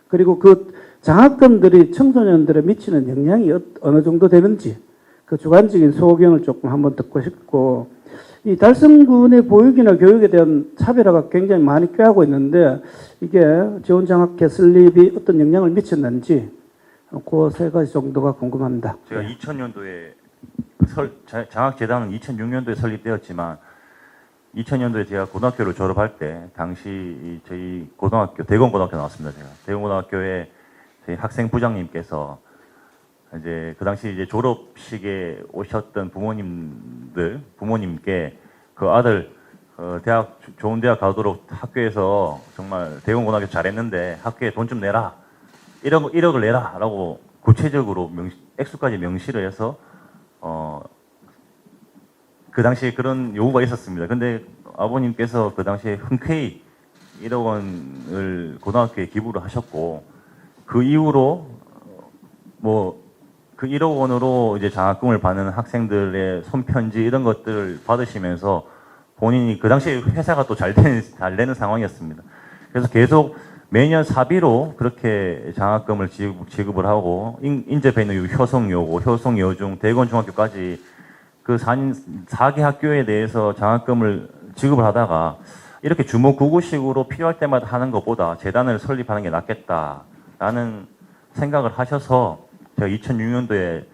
그리고 그 장학금들이 청소년들에 미치는 영향이 어느 정도 되는지 그 주관적인 소견을 조금 한번 듣고 싶고 이 달성군의 보육이나 교육에 대한 차별화가 굉장히 많이 꾀하고 있는데 이게 재훈장학회 설립이 어떤 영향을 미쳤는지 그 세 가지 정도가 궁금합니다. 제가 2000년도에 장학재단은 2006년도에 설립되었지만 2000년도에 제가 고등학교를 졸업할 때 당시 저희 고등학교 대건고등학교 나왔습니다. 제가 대건고등학교에 저희 학생 부장님께서 이제 그 당시 이제 졸업식에 오셨던 부모님께 그 아들 좋은 대학 가도록 학교에서 정말 대건고등학교 잘했는데 학교에 돈 좀 내라 1억을 내라라고 구체적으로 액수까지 명시를 해서 그 당시에 그런 요구가 있었습니다. 근데 아버님께서 그 당시에 흔쾌히 1억 원을 고등학교에 기부를 하셨고 그 이후로 그 1억 원으로 이제 장학금을 받는 학생들의 손편지 이런 것들을 받으시면서 본인이 그 당시에 회사가 또 잘 되는 상황이었습니다. 그래서 계속 매년 사비로 그렇게 장학금을 지급을 하고 인접해 있는 효성여고, 효성여중, 대건중학교까지 그 4개 학교에 대해서 장학금을 지급을 하다가 이렇게 주먹구구식으로 필요할 때마다 하는 것보다 재단을 설립하는 게 낫겠다라는 생각을 하셔서 제가 2006년도에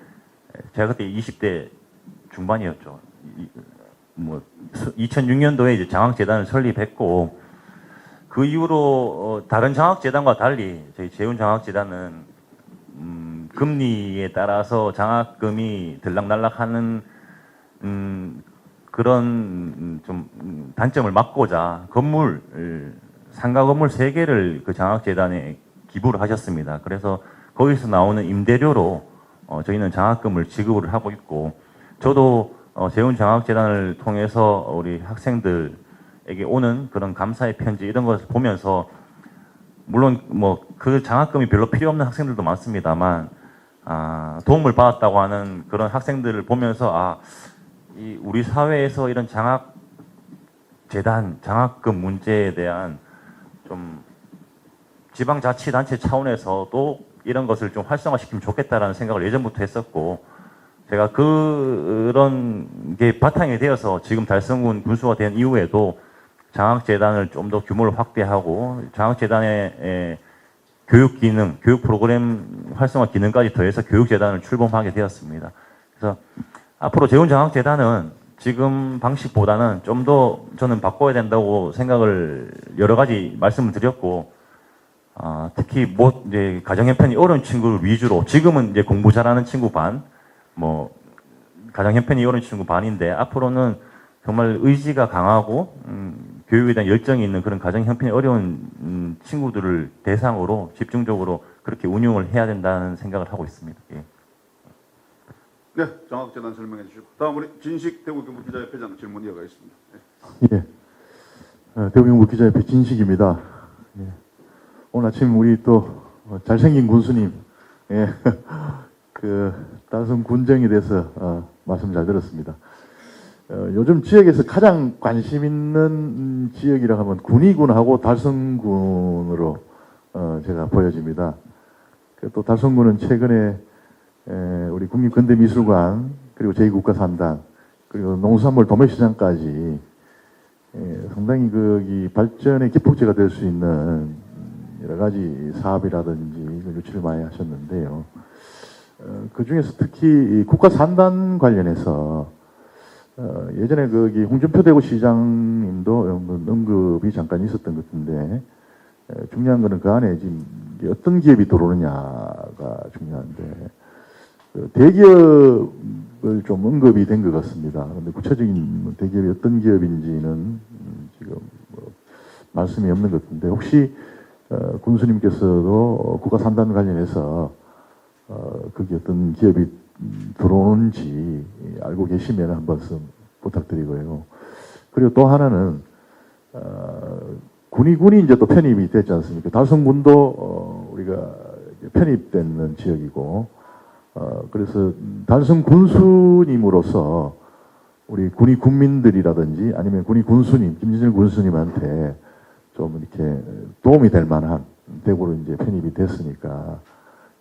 제가 그때 20대 중반이었죠. 2006년도에 이제 장학재단을 설립했고 그 이후로 다른 장학재단과 달리 저희 재훈장학재단은 금리에 따라서 장학금이 들락날락하는 그런 좀 단점을 막고자 상가 건물 3개를 그 장학재단에 기부를 하셨습니다. 그래서 거기서 나오는 임대료로 저희는 장학금을 지급을 하고 있고 저도 재훈장학재단을 통해서 우리 학생들에게 오는 그런 감사의 편지 이런 것을 보면서 물론 그 장학금이 별로 필요 없는 학생들도 많습니다만 도움을 받았다고 하는 그런 학생들을 보면서 이 우리 사회에서 이런 장학재단, 장학금 문제에 대한 좀 지방자치단체 차원에서도 이런 것을 좀 활성화시키면 좋겠다라는 생각을 예전부터 했었고 제가 그런 게 바탕이 되어서 지금 달성군 군수가 된 이후에도 장학재단을 좀 더 규모를 확대하고 장학재단의 교육 기능, 교육 프로그램 활성화 기능까지 더해서 교육재단을 출범하게 되었습니다. 그래서 앞으로 재훈장학재단은 지금 방식보다는 좀 더 저는 바꿔야 된다고 생각을 여러 가지 말씀을 드렸고, 특히 뭐 이제 가정 형편이 어려운 친구를 위주로, 지금은 이제 공부 잘하는 친구 반, 뭐 가정 형편이 어려운 친구 반인데, 앞으로는 정말 의지가 강하고 교육에 대한 열정이 있는 그런 가정 형편이 어려운 친구들을 대상으로 집중적으로 그렇게 운용을 해야 된다는 생각을 하고 있습니다. 예. 네, 장학재단 설명해 주시고 다음 우리 진식 대구경북기자협회장 질문 이어가겠습니다. 예. 대구경북기자협회 진식입니다. 예. 오늘 아침 우리 또 잘생긴 군수님, 예. 그 달성 군정에 대해서 말씀 잘 들었습니다. 요즘 지역에서 가장 관심 있는 지역이라 하면 군위군하고 달성군으로 제가 보여집니다. 또 달성군은 최근에 우리 국립근대미술관 그리고 제2국가산단 그리고 농수산물 도매시장까지 상당히 이 발전의 기폭제가 될 수 있는 여러 가지 사업이라든지 유치를 많이 하셨는데요. 그 중에서 특히 이 국가산단 관련해서 예전에 거기 홍준표 대구시장님도 언급이 잠깐 있었던 것 같은데 중요한 거는 그 안에 지금 어떤 기업이 들어오느냐가 중요한데 대기업을 좀 언급이 된 것 같습니다. 그런데 구체적인 대기업이 어떤 기업인지는 지금 말씀이 없는 것 같은데 혹시 군수님께서도 국가산단 관련해서 거기 어떤 기업이 들어오는지 알고 계시면 한 말씀 부탁드리고요. 그리고 또 하나는 군이 이제 또 편입이 됐지 않습니까? 달성군도 우리가 편입되는 지역이고 그래서 달성 군수님으로서 우리 군이 군민들이라든지 아니면 군이 군수님 김진일 군수님한테 좀 이렇게 도움이 될 만한 대구로 이제 편입이 됐으니까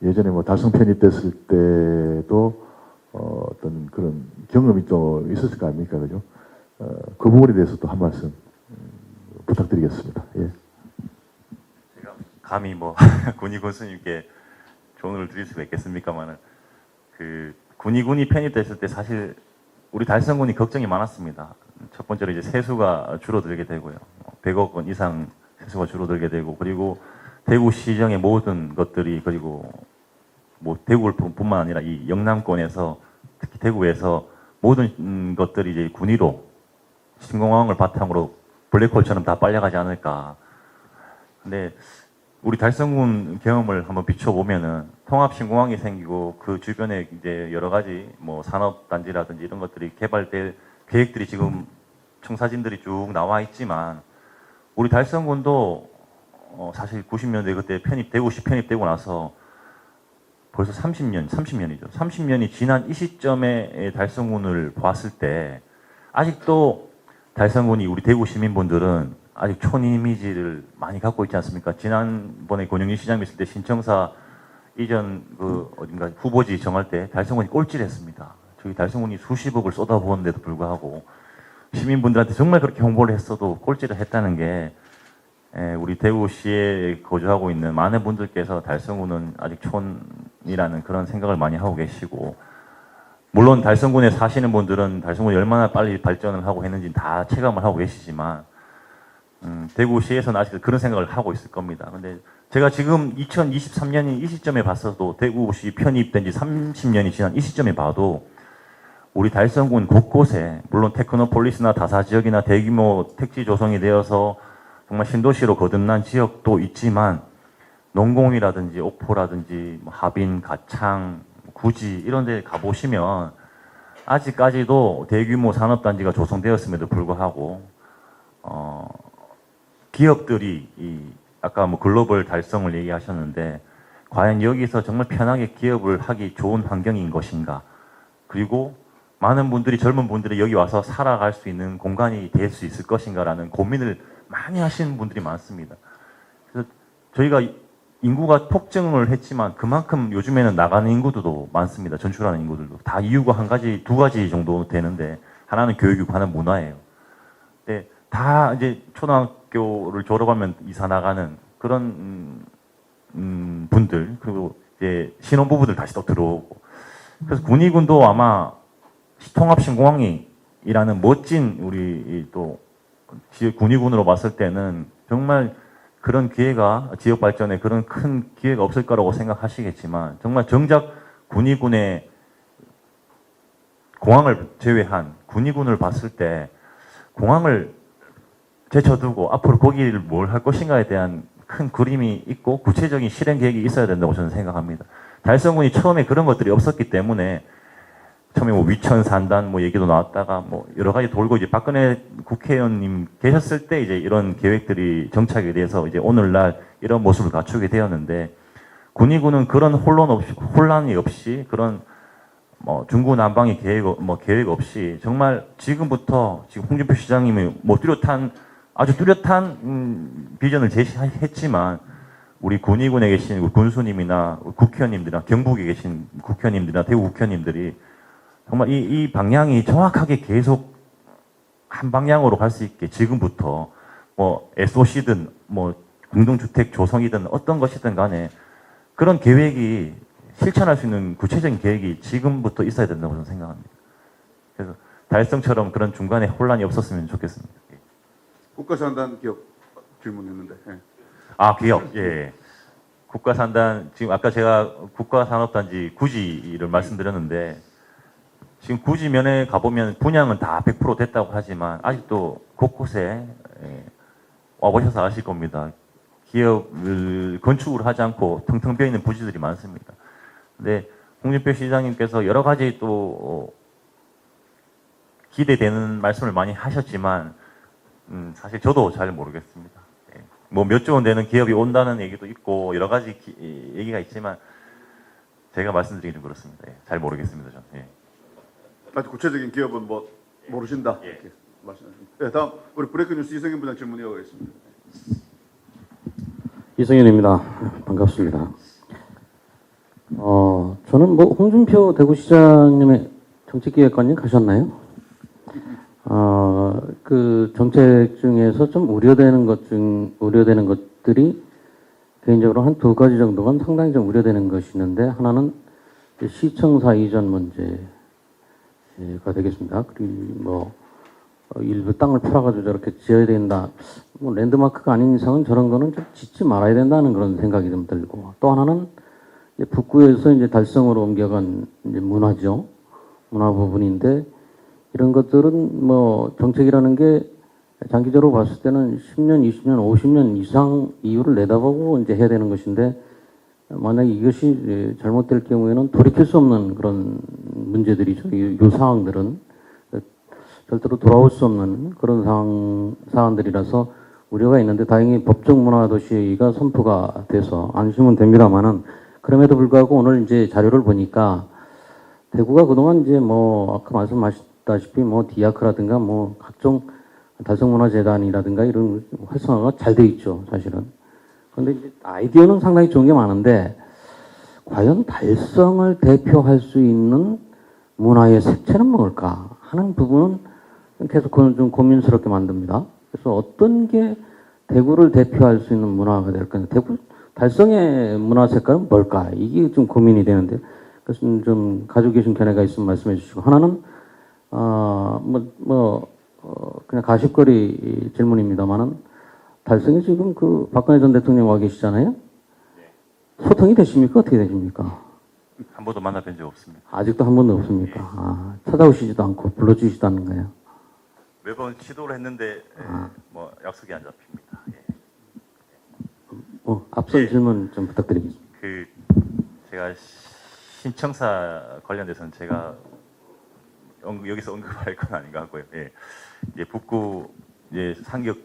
예전에 뭐 달성 편입됐을 때도 어떤 그런 경험이 또 있었을 거 아닙니까, 그죠? 그 부분에 대해서 또 한 말씀 부탁드리겠습니다. 예. 제가 감히 뭐 군이 군수님께 조언을 드릴 수가 있겠습니까만은 그 군이 편입됐을 때 사실 우리 달성군이 걱정이 많았습니다. 첫 번째로 이제 세수가 줄어들게 되고요. 100억 원 이상 세수가 줄어들게 되고 그리고 대구시정의 모든 것들이 그리고 뭐 대구뿐만 아니라 이 영남권에서 특히 대구에서 모든 것들이 이제 군위로 신공항을 바탕으로 블랙홀처럼 다 빨려가지 않을까. 근데 우리 달성군 경험을 한번 비춰보면은 통합신공항이 생기고 그 주변에 이제 여러 가지 뭐 산업단지라든지 이런 것들이 개발될 계획들이 지금 청사진들이 쭉 나와 있지만 우리 달성군도 사실 90년대 그때 대구시 편입되고 나서 벌써 30년이죠. 30년이 지난 이 시점에 달성군을 봤을 때 아직도 달성군이 우리 대구 시민분들은 아직 촌 이미지를 많이 갖고 있지 않습니까? 지난번에 권영진 시장 있을 때 신청사 이전 그 어딘가 후보지 정할 때 달성군이 꼴찌를 했습니다. 저희 달성군이 수십억을 쏟아부었는데도 불구하고 시민분들한테 정말 그렇게 홍보를 했어도 꼴찌를 했다는 게 우리 대구시에 거주하고 있는 많은 분들께서 달성군은 아직 촌이라는 그런 생각을 많이 하고 계시고 물론 달성군에 사시는 분들은 달성군이 얼마나 빨리 발전을 하고 했는지 다 체감을 하고 계시지만 대구시에서는 아직 그런 생각을 하고 있을 겁니다. 근데 제가 지금 2023년인 이 시점에 봤어도 대구시 편입된 지 30년이 지난 이 시점에 봐도 우리 달성군 곳곳에 물론 테크노폴리스나 다사지역이나 대규모 택지 조성이 되어서 정말 신도시로 거듭난 지역도 있지만 농공이라든지 옥포라든지 하빈, 가창, 구지 이런 데 가보시면 아직까지도 대규모 산업단지가 조성되었음에도 불구하고 기업들이 아까 뭐 글로벌 달성을 얘기하셨는데 과연 여기서 정말 편하게 기업을 하기 좋은 환경인 것인가 그리고 많은 분들이 젊은 분들이 여기 와서 살아갈 수 있는 공간이 될 수 있을 것인가라는 고민을 많이 하시는 분들이 많습니다. 그래서 저희가 인구가 폭증을 했지만 그만큼 요즘에는 나가는 인구들도 많습니다. 전출하는 인구들도 다 이유가 두 가지 정도 되는데 하나는 교육이고 하나는 문화예요. 근데 다 이제 초등학교를 졸업하면 이사 나가는 그런 분들 그리고 이제 신혼부부들 다시 또 들어오고 그래서 군위군도 아마 통합신공항이 군인이라는 멋진 우리 또 지역 군의군으로 봤을 때는 정말 그런 기회가 지역 발전에 그런 큰 기회가 없을 거라고 생각하시겠지만 정말 정작 군의군의 공항을 제외한 군의군을 봤을 때 공항을 제쳐두고 앞으로 거기를 뭘 할 것인가에 대한 큰 그림이 있고 구체적인 실행 계획이 있어야 된다고 저는 생각합니다. 달성군이 처음에 그런 것들이 없었기 때문에 처음에 뭐 위천 산단 뭐 얘기도 나왔다가 뭐 여러 가지 돌고 이제 박근혜 국회의원님 계셨을 때 이제 이런 계획들이 정착이 돼서 이제 오늘날 이런 모습을 갖추게 되었는데 군의군은 그런 혼란이 없이 그런 뭐 중구난방의 계획 없이 정말 지금부터 지금 홍준표 시장님이 뭐 아주 뚜렷한 비전을 제시했지만 우리 군의군에 계신 군수님이나 국회의원님들이나 경북에 계신 국회의원님들이나 대구 국회의원님들이 정말 이 방향이 정확하게 계속 한 방향으로 갈 수 있게 지금부터 뭐 SOC든 뭐 공동주택 조성이든 어떤 것이든 간에 그런 계획이 실천할 수 있는 구체적인 계획이 지금부터 있어야 된다고 저는 생각합니다. 그래서 달성처럼 그런 중간에 혼란이 없었으면 좋겠습니다. 국가산단 기업 질문했는데. 예. 아, 기업. 예. 국가산단, 지금 아까 제가 국가산업단지 구지를 말씀드렸는데, 지금 구지면에 가보면 분양은 다 100% 됐다고 하지만, 아직도 곳곳에 와보셔서 아실 겁니다. 기업을 건축을 하지 않고 텅텅 비어있는 부지들이 많습니다. 근데 홍준표 시장님께서 여러 가지 또 기대되는 말씀을 많이 하셨지만, 사실 저도 잘 모르겠습니다. 뭐 몇 조 원 되는 기업이 온다는 얘기도 있고 여러 가지 얘기가 있지만 제가 말씀드리기는 그렇습니다. 예, 잘 모르겠습니다. 저는. 예. 아주 구체적인 기업은 뭐 모르신다. 예. 이렇게 말씀하십니다. 네, 다음 우리 브레이크뉴스 이성현 부장 질문 이어가겠습니다. 이성현입니다. 반갑습니다. 저는 뭐 홍준표 대구시장님의 정책기획관님 가셨나요? 그 정책 중에서 좀 우려되는 것들이 개인적으로 한 두 가지 정도가 상당히 좀 우려되는 것이 있는데 하나는 시청사 이전 문제가 되겠습니다. 그리고 뭐 일부 땅을 팔아가지고 저렇게 지어야 된다. 뭐 랜드마크가 아닌 이상은 저런 거는 좀 짓지 말아야 된다는 그런 생각이 좀 들고 또 하나는 이제 북구에서 이제 달성으로 옮겨간 이제 문화 부분인데 이런 것들은 뭐 정책이라는 게 장기적으로 봤을 때는 10년, 20년, 50년 이상 이유를 내다보고 이제 해야 되는 것인데 만약에 이것이 잘못될 경우에는 돌이킬 수 없는 그런 문제들이죠. 이 상황들은 절대로 돌아올 수 없는 그런 사안들이라서 우려가 있는데 다행히 법적 문화 도시가 선포가 돼서 안심은 됩니다만은 그럼에도 불구하고 오늘 이제 자료를 보니까 대구가 그동안 이제 뭐 아까 말씀하셨다시피 뭐 디아크라든가 뭐 각종 달성문화재단이라든가 이런 활성화가 잘 돼 있죠, 사실은. 그런데 이제 아이디어는 상당히 좋은 게 많은데 과연 달성을 대표할 수 있는 문화의 색채는 뭘까 하는 부분은 계속 좀 고민스럽게 만듭니다. 그래서 어떤 게 대구를 대표할 수 있는 문화가 될까? 대구 달성의 문화 색깔은 뭘까? 이게 좀 고민이 되는데 그래서 좀 가지고 계신 견해가 있으면 말씀해 주시고 하나는 그냥 가십거리 질문입니다만은 달성이 지금 그 박근혜 전 대통령 와 계시잖아요. 소통이 되십니까? 어떻게 되십니까? 한 번도 만나뵌 적 없습니다. 아직도 한 번도 없습니까? 찾아오시지도 않고 불러주시지도 않는 거예요. 매번 시도를 했는데 뭐 약속이 안 잡힙니다. 예. 앞선 질문 좀 부탁드리겠습니다. 제가 신청사 관련돼서는 제가 여기서 언급할 건 아닌 것 같고요. 예. 이제 북구 이제 상격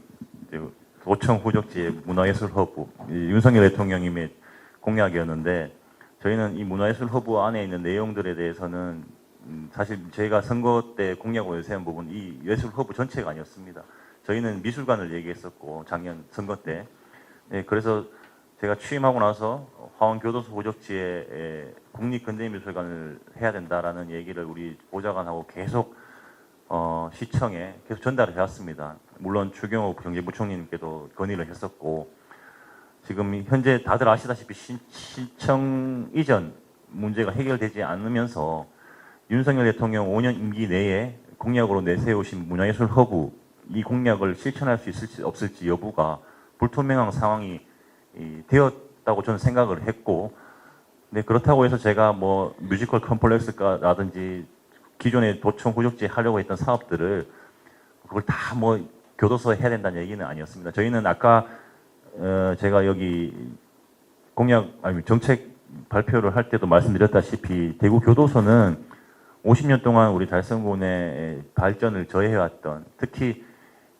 도청 후적지의 문화예술 허브 윤석열 대통령님의 공약이었는데 저희는 이 문화예술 허브 안에 있는 내용들에 대해서는 사실 저희가 선거 때 공약으로 세운 부분 이 예술 허브 전체가 아니었습니다. 저희는 미술관을 얘기했었고 작년 선거 때 그래서 제가 취임하고 나서 화원교도소 후적지에 국립근대미술관을 해야 된다라는 얘기를 우리 보좌관하고 계속 시청에 계속 전달을 해왔습니다. 물론 추경호 경제부총리님께도 건의를 했었고 지금 현재 다들 아시다시피 시청 이전 문제가 해결되지 않으면서 윤석열 대통령 5년 임기 내에 공약으로 내세우신 문화예술 허브 이 공약을 실천할 수 있을지 없을지 여부가 불투명한 상황이 되었다고 저는 생각을 했고, 네, 그렇다고 해서 제가 뭐 뮤지컬 컴플렉스라든지 기존의 도청 후적지 하려고 했던 사업들을 그걸 다 뭐 교도소에 해야 된다는 얘기는 아니었습니다. 저희는 아까 제가 여기 정책 발표를 할 때도 말씀드렸다시피 대구 교도소는 50년 동안 우리 달성군의 발전을 저해해왔던, 특히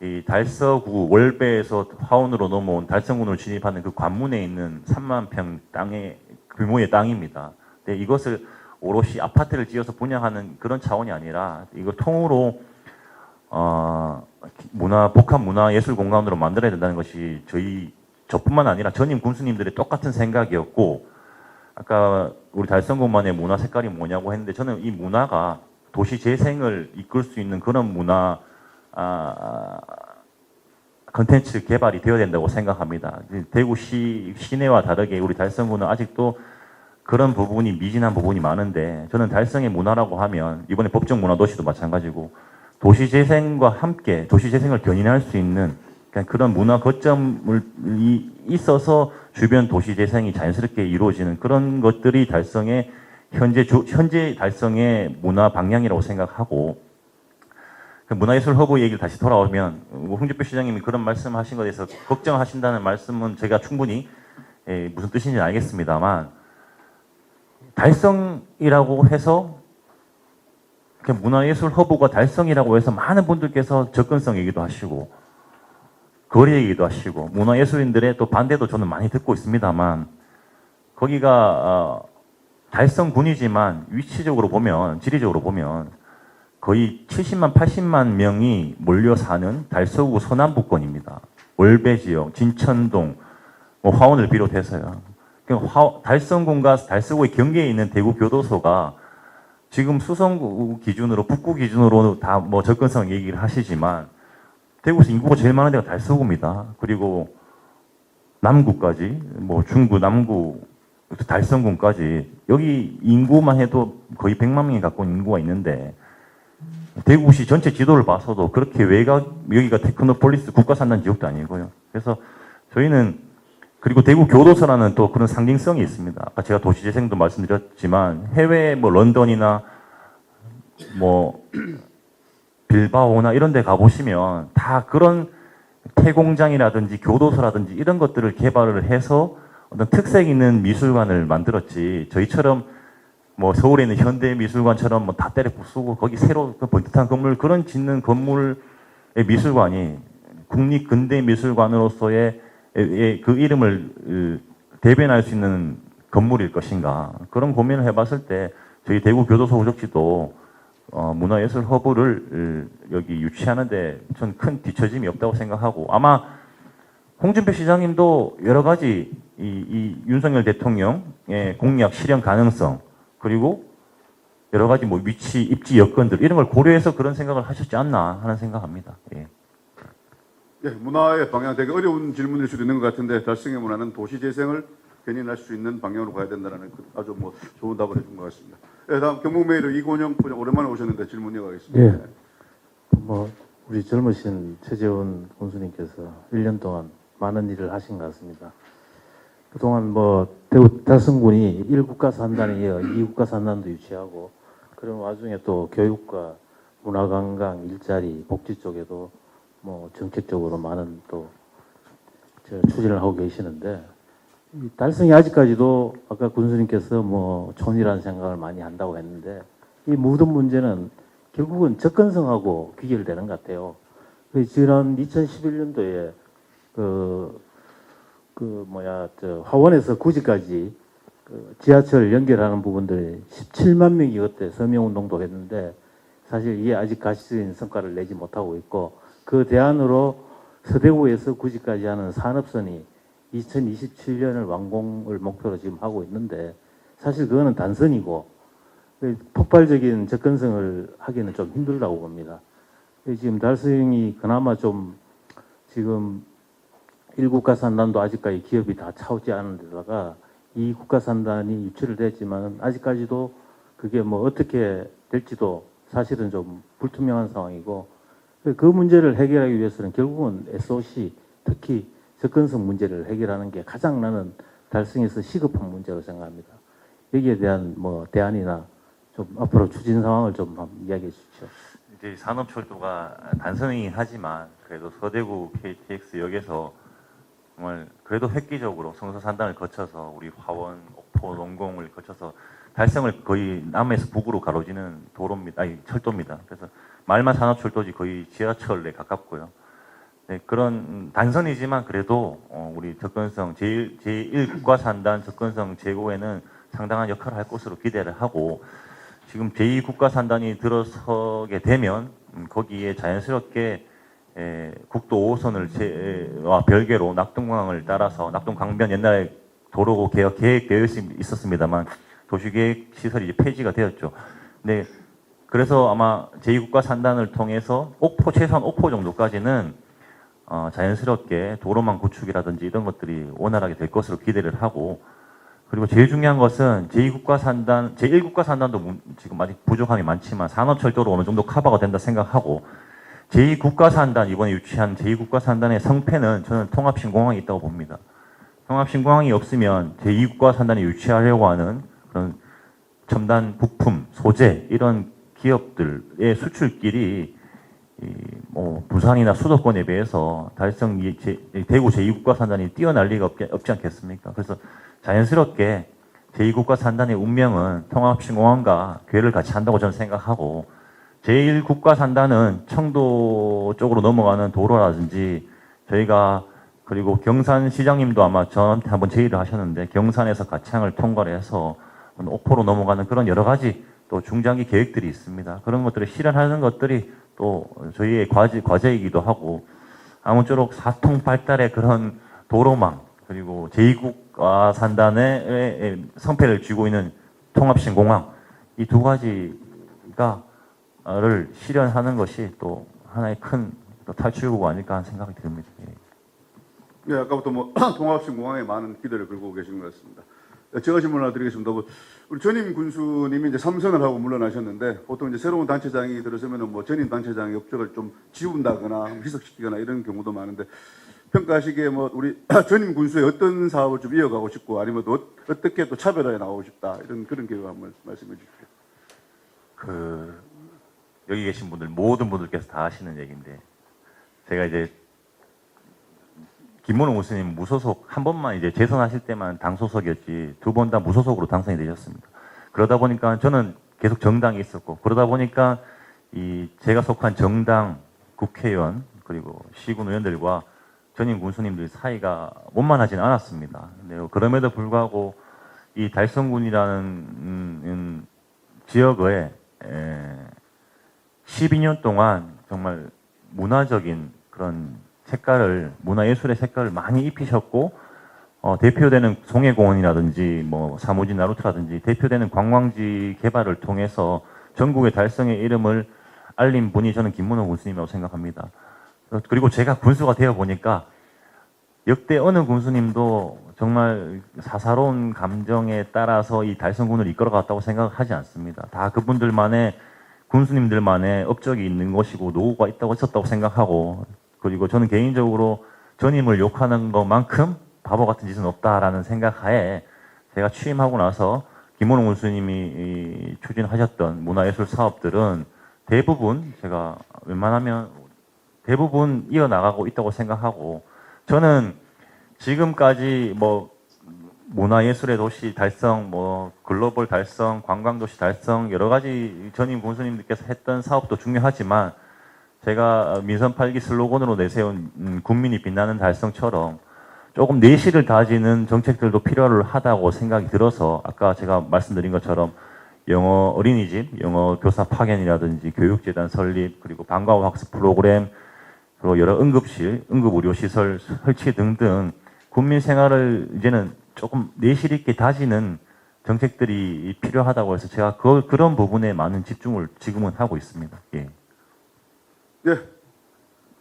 이 달서구 월배에서 화원으로 넘어온 달성군으로 진입하는 그 관문에 있는 3만 평 땅의 규모의 땅입니다. 근데 이것을 오롯이 아파트를 지어서 분양하는 그런 차원이 아니라 이거 통으로 복합 문화 예술 공간으로 만들어야 된다는 것이 저뿐만 아니라 전임 군수님들의 똑같은 생각이었고, 아까 우리 달성군만의 문화 색깔이 뭐냐고 했는데 저는 이 문화가 도시 재생을 이끌 수 있는 그런 문화 컨텐츠 개발이 되어야 된다고 생각합니다. 대구시 시내와 다르게 우리 달성군은 아직도 그런 부분이 미진한 부분이 많은데, 저는 달성의 문화라고 하면 이번에 법정 문화도시도 마찬가지고 도시 재생과 함께 도시 재생을 견인할 수 있는 그런 문화 거점이 있어서 주변 도시 재생이 자연스럽게 이루어지는 그런 것들이 달성의 현재 달성의 문화 방향이라고 생각하고, 그 문화예술 허브 얘기를 다시 돌아오면 홍준표 시장님이 그런 말씀하신 것에 대해서 걱정하신다는 말씀은 제가 충분히 무슨 뜻인지 알겠습니다만, 달성이라고 해서 문화예술 허브가 달성이라고 해서 많은 분들께서 접근성 얘기도 하시고 거리 얘기도 하시고 문화예술인들의 또 반대도 저는 많이 듣고 있습니다만, 거기가 달성군이지만 위치적으로 보면, 지리적으로 보면 거의 70만 80만 명이 몰려 사는 달서구 서남부권입니다. 월배 지역, 진천동, 화원을 비롯해서요. 달성군과 달서구의 경계에 있는 대구 교도소가 지금 수성구 기준으로, 북구 기준으로 다 뭐 접근성 얘기를 하시지만 대구에서 인구가 제일 많은 데가 달서구입니다. 그리고 남구까지, 뭐 중구, 남구, 달성군까지 여기 인구만 해도 거의 100만 명이 가까운 인구가 있는데, 대구시 전체 지도를 봐서도 그렇게 여기가 테크노폴리스 국가산단 지역도 아니고요. 그래서 저희는, 그리고 대구 교도소라는 또 그런 상징성이 있습니다. 아까 제가 도시재생도 말씀드렸지만 해외 뭐 런던이나 뭐 빌바오나 이런 데 가보시면 다 그런 폐공장이라든지 교도소라든지 이런 것들을 개발을 해서 어떤 특색 있는 미술관을 만들었지, 저희처럼 뭐 서울에 있는 현대미술관처럼 뭐 다 때려 부수고 거기 새로 그 번듯한 건물, 그런 짓는 건물의 미술관이 국립근대미술관으로서의 그 이름을 대변할 수 있는 건물일 것인가, 그런 고민을 해봤을 때 저희 대구 교도소 후적지도 문화예술 허브를 여기 유치하는데 전 큰 뒤처짐이 없다고 생각하고, 아마 홍준표 시장님도 여러 가지 이 윤석열 대통령의 공약 실현 가능성, 그리고 여러 가지 뭐 위치, 입지 여건들 이런 걸 고려해서 그런 생각을 하셨지 않나 하는 생각합니다. 예. 예, 문화의 방향 되게 어려운 질문일 수도 있는 것 같은데, 달성의 문화는 도시 재생을 견인할 수 있는 방향으로 가야 된다는 아주 뭐 좋은 답을 해준 것 같습니다. 예, 다음 경북메일의 이곤영 부장, 오랜만에 오셨는데 질문 이어가겠습니다. 예. 뭐 우리 젊으신 최재훈 군수님께서 1년 동안 많은 일을 하신 것 같습니다. 그동안 뭐 대구 달성군이 1국가 산단에 이어 2국가 산단도 유치하고, 그런 와중에 또 교육과 문화관광, 일자리, 복지 쪽에도 뭐 정책적으로 많은 또 추진을 하고 계시는데, 이 달성이 아직까지도 아까 군수님께서 뭐 촌이라는 생각을 많이 한다고 했는데, 이 모든 문제는 결국은 접근성하고 귀결되는 것 같아요. 지난 2011년도에 화원에서 구지까지 지하철 연결하는 부분들 17만 명이 그때 서명운동도 했는데, 사실 이게 아직 가시적인 성과를 내지 못하고 있고, 그 대안으로 서대구에서 구지까지 하는 산업선이 2027년을 완공을 목표로 지금 하고 있는데, 사실 그거는 단선이고 폭발적인 접근성을 하기는 좀 힘들다고 봅니다. 지금 달성이 그나마 좀 지금 1국가 산단도 아직까지 기업이 다 차오지 않은 데다가 2국가 산단이 유치를 됐지만 아직까지도 그게 뭐 어떻게 될지도 사실은 좀 불투명한 상황이고 그 문제를 해결하기 위해서는 결국은 SOC 특히 접근성 문제를 해결하는 게 가장 나는 달성에서 시급한 문제라고 생각합니다. 여기에 대한 뭐 대안이나 좀 앞으로 추진 상황을 좀 한번 이야기해 주십시오. 이제 산업철도가 단선이긴 하지만 그래도 서대구 KTX역에서 정말 그래도 획기적으로 성서산단을 거쳐서 우리 화원, 옥포, 농공을 거쳐서 달성을 거의 남에서 북으로 가로지는 도로입니다. 아니 철도입니다. 그래서 말만 산업철도지 거의 지하철에 가깝고요. 네, 그런 단선이지만 그래도 우리 접근성 제1국가산단 접근성 제고에는 상당한 역할을 할 것으로 기대를 하고 지금 제2국가산단이 들어서게 되면 거기에 자연스럽게 국도 5호선을 별개로 낙동강을 따라서 낙동강변 옛날에 도로 계획되어 있었습니다만 도시계획 시설이 이제 폐지가 되었죠. 네, 그래서 아마 제2국가산단을 통해서 최소한 옥포 정도까지는 자연스럽게 도로망 구축이라든지 이런 것들이 원활하게 될 것으로 기대를 하고 그리고 제일 중요한 것은 제2국가산단, 제1국가산단도 지금 아직 부족함이 많지만 산업철도로 어느 정도 커버가 된다 생각하고 제2국가산단, 이번에 유치한 제2국가산단의 성패는 저는 통합신공항이 있다고 봅니다. 통합신공항이 없으면 제2국가산단이 유치하려고 하는 그런 첨단 부품, 소재, 이런 기업들의 수출길이 뭐 부산이나 수도권에 비해서 달성 대구 제2국가산단이 뛰어날 리가 없지 않겠습니까? 그래서 자연스럽게 제2국가산단의 운명은 통합신공항과 궤를 같이 한다고 저는 생각하고 제1국가산단은 청도 쪽으로 넘어가는 도로라든지 저희가 그리고 경산시장님도 아마 저한테 한번 제의를 하셨는데 경산에서 가창을 통과를 해서 옥포로 넘어가는 그런 여러 가지 또 중장기 계획들이 있습니다. 그런 것들을 실현하는 것들이 또 저희의 과제이기도 하고 아무쪼록 사통팔달의 그런 도로망 그리고 제2국가산단의 성패를 쥐고 있는 통합신공항 이 두 가지가 를 실현하는 것이 또 하나의 큰 탈출구가 아닐까 하는 생각이 듭니다. 예. 네, 아까부터 뭐 통합신공항에 많은 기대를 걸고 계신 것 같습니다. 제가 질문 하나 드리겠습니다. 우리 전임 군수님이 이제 삼선을 하고 물러나셨는데 보통 이제 새로운 단체장이 들어서면은 뭐 전임 단체장의 업적을 좀 지운다거나 희석시키거나 이런 경우도 많은데 평가하시기에 뭐 우리 전임 군수의 어떤 사업을 좀 이어가고 싶고 아니면 또 어떻게 또 차별화해 나가고 싶다 이런 그런 계획 한번 말씀해 주십시오. 여기 계신 분들 모든 분들께서 다 하시는 얘기인데 제가 이제 김문호 교수님 무소속 한 번만 이제 재선하실 때만 당소속이었지 두 번 다 무소속으로 당선이 되셨습니다. 그러다 보니까 저는 계속 정당에 있었고 그러다 보니까 제가 속한 정당 국회의원 그리고 시군 의원들과 전임 군수님들 사이가 원만하지는 않았습니다. 근데 그럼에도 불구하고 이 달성군이라는 지역에 12년 동안 정말 문화적인 그런 문화예술의 색깔을 많이 입히셨고, 대표되는 송해공원이라든지, 뭐, 사무진 나루트라든지, 대표되는 관광지 개발을 통해서 전국의 달성의 이름을 알린 분이 저는 김문호 군수님이라고 생각합니다. 그리고 제가 군수가 되어 보니까 역대 어느 군수님도 정말 사사로운 감정에 따라서 이 달성군을 이끌어갔다고 생각하지 않습니다. 다 그분들만의 군수님들만의 업적이 있는 것이고 노고가 있었다고 생각하고 그리고 저는 개인적으로 전임을 욕하는 것만큼 바보 같은 짓은 없다라는 생각하에 제가 취임하고 나서 김문호 군수님이 추진하셨던 문화예술 사업들은 대부분 제가 웬만하면 대부분 이어나가고 있다고 생각하고 저는 지금까지 뭐 문화예술의 도시 달성, 뭐 글로벌 달성, 관광도시 달성 여러 가지 전임 군수님들께서 했던 사업도 중요하지만 제가 민선 8기 슬로건으로 내세운 국민이 빛나는 달성처럼 조금 내실을 다지는 정책들도 필요하다고 생각이 들어서 아까 제가 말씀드린 것처럼 영어 어린이집, 영어 교사 파견이라든지 교육재단 설립, 그리고 방과후 학습 프로그램, 그리고 여러 응급실, 응급의료시설 설치 등등 국민 생활을 이제는 조금 내실 있게 다지는 정책들이 필요하다고 해서 제가 그런 부분에 많은 집중을 지금은 하고 있습니다. 예. 네,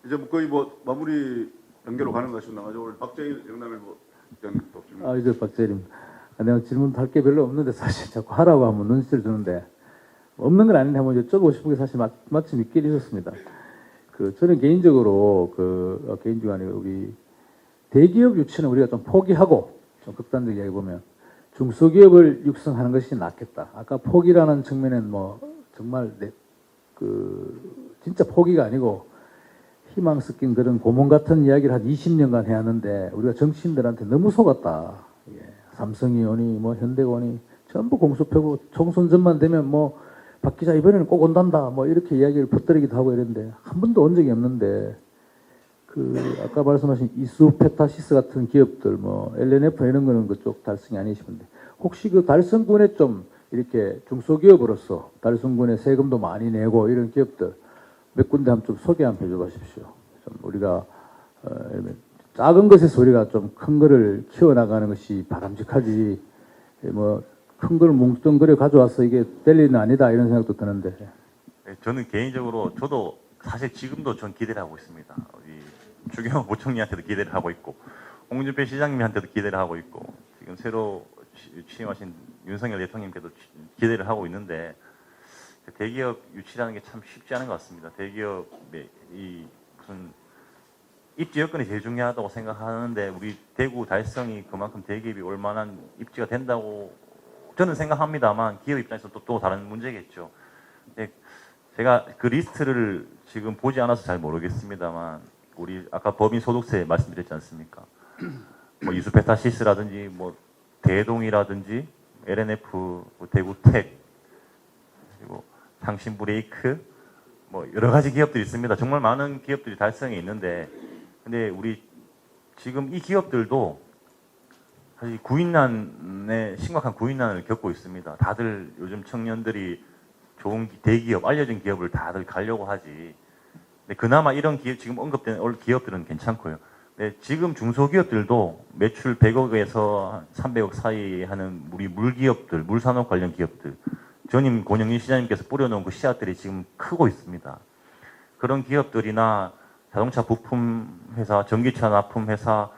이제 뭐 거의 뭐 마무리 단계로 가는 것 같습니다. 오늘 박재일 영남일보 또 질문. 이제 박재일입니다. 내가 질문할 게 별로 없는데 사실 자꾸 하라고 하면 눈치를 주는데 없는 건 아닌데 한번 여쭤보고 싶은 게 사실 마침 있긴 있었습니다. 저는 개인적으로 개인적으로 아니고 우리 대기업 유치는 우리가 좀 포기하고 좀 극단적인 이야기 보면 중소기업을 육성하는 것이 낫겠다. 아까 포기라는 측면은 뭐 정말 진짜 포기가 아니고 희망 섞인 그런 고문 같은 이야기를 한 20년간 해왔는데 우리가 정치인들한테 너무 속았다. 삼성이 오니 뭐 현대가 오니 전부 공수표고 총선 전만 되면 뭐 박 기자 이번에는 꼭 온단다 뭐 이렇게 이야기를 퍼뜨리기도 하고 이랬는데 한 번도 온 적이 없는데 아까 말씀하신 이수페타시스 같은 기업들 뭐 LNF 이런 거는 그쪽 달성이 아니시던데 혹시 그 달성군에 좀 이렇게 중소기업으로서 달성군에 세금도 많이 내고 이런 기업들 몇 군데 한번 좀 소개 한번 해줘 보십시오. 좀 우리가 작은 것에서 우리가 좀 큰 거를 키워나가는 것이 바람직하지 뭐 큰 걸 뭉뚱그려 가져와서 이게 될 일은 아니다 이런 생각도 드는데. 네, 저는 개인적으로 저도 사실 지금도 전 기대를 하고 있습니다. 우리 추경호 부총리한테도 기대를 하고 있고 홍준표 시장님한테도 기대를 하고 있고 지금 새로 취임하신 윤석열 대통령님께도 기대를 하고 있는데 대기업 유치라는 게 참 쉽지 않은 것 같습니다. 대기업의 이 무슨 입지 여건이 제일 중요하다고 생각하는데 우리 대구 달성이 그만큼 대기업이 올 만한 입지가 된다고 저는 생각합니다만 기업 입장에서 또 다른 문제겠죠. 제가 그 리스트를 지금 보지 않아서 잘 모르겠습니다만 우리 아까 법인 소득세 말씀드렸지 않습니까? 뭐 이수페타시스라든지 뭐 대동이라든지 LNF, 대구텍 그리고 상신브레이크 뭐 여러 가지 기업들이 있습니다. 정말 많은 기업들이 달성에 있는데 근데 우리 지금 이 기업들도 사실 심각한 구인난을 겪고 있습니다. 다들 요즘 청년들이 좋은 대기업, 알려진 기업을 다들 가려고 하지. 근데 그나마 이런 기업, 지금 언급된 기업들은 괜찮고요. 근데 지금 중소기업들도 매출 100억에서 300억 사이 하는 우리 물기업들, 물산업 관련 기업들, 전임 권영민 시장님께서 뿌려놓은 그 씨앗들이 지금 크고 있습니다. 그런 기업들이나 자동차 부품 회사, 전기차 납품 회사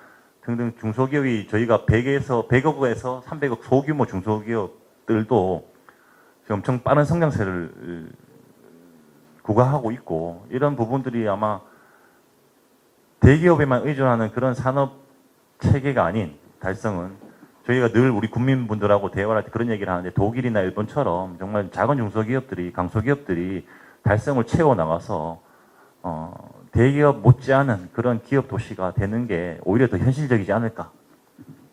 등등 중소기업이 저희가 100억에서 300억 소규모 중소기업들도 지금 엄청 빠른 성장세를 구가하고 있고 이런 부분들이 아마 대기업에만 의존하는 그런 산업 체계가 아닌 달성은 저희가 늘 우리 국민분들하고 대화를 할 때 그런 얘기를 하는데 독일이나 일본처럼 정말 작은 중소기업들이 강소기업들이 달성을 채워나가서 대기업 못지않은 그런 기업 도시가 되는 게 오히려 더 현실적이지 않을까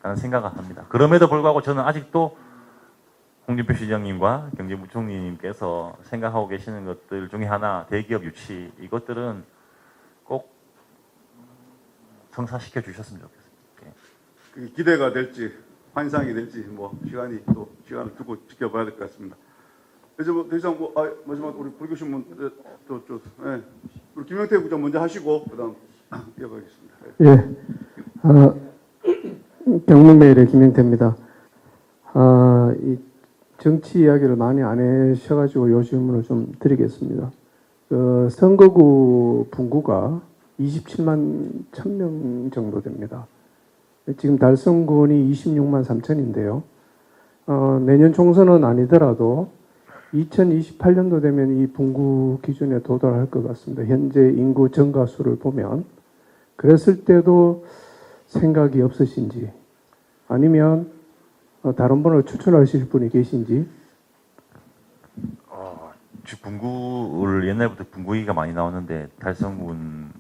라는 생각을 합니다. 그럼에도 불구하고 저는 아직도 홍준표 시장님과 경제부총리님께서 생각하고 계시는 것들 중에 하나 대기업 유치 이것들은 꼭 성사시켜 주셨으면 좋겠습니다. 그게 기대가 될지 환상이 될지 뭐 시간을 두고 지켜봐야 될 것 같습니다. 이제 뭐 더 이상 마지막 우리 불교신 분 예. 우리 김영태 부장 먼저 하시고 그다음 이어가겠습니다. 예. 경문메일의 김영태입니다. 이 정치 이야기를 많이 안 하셔가지고 요 질문을 좀 드리겠습니다. 선거구 분구가 27만 1000명 정도 됩니다. 지금 달성군이 26만 3천인데요. 내년 총선은 아니더라도 2028년도 되면 이 분구 기준에 도달할 것 같습니다. 현재 인구 증가수를 보면. 그랬을 때도 생각이 없으신지 아니면 다른 분을 추천하실 분이 계신지. 분구를 옛날부터 분구 얘기가 많이 나오는데 달성군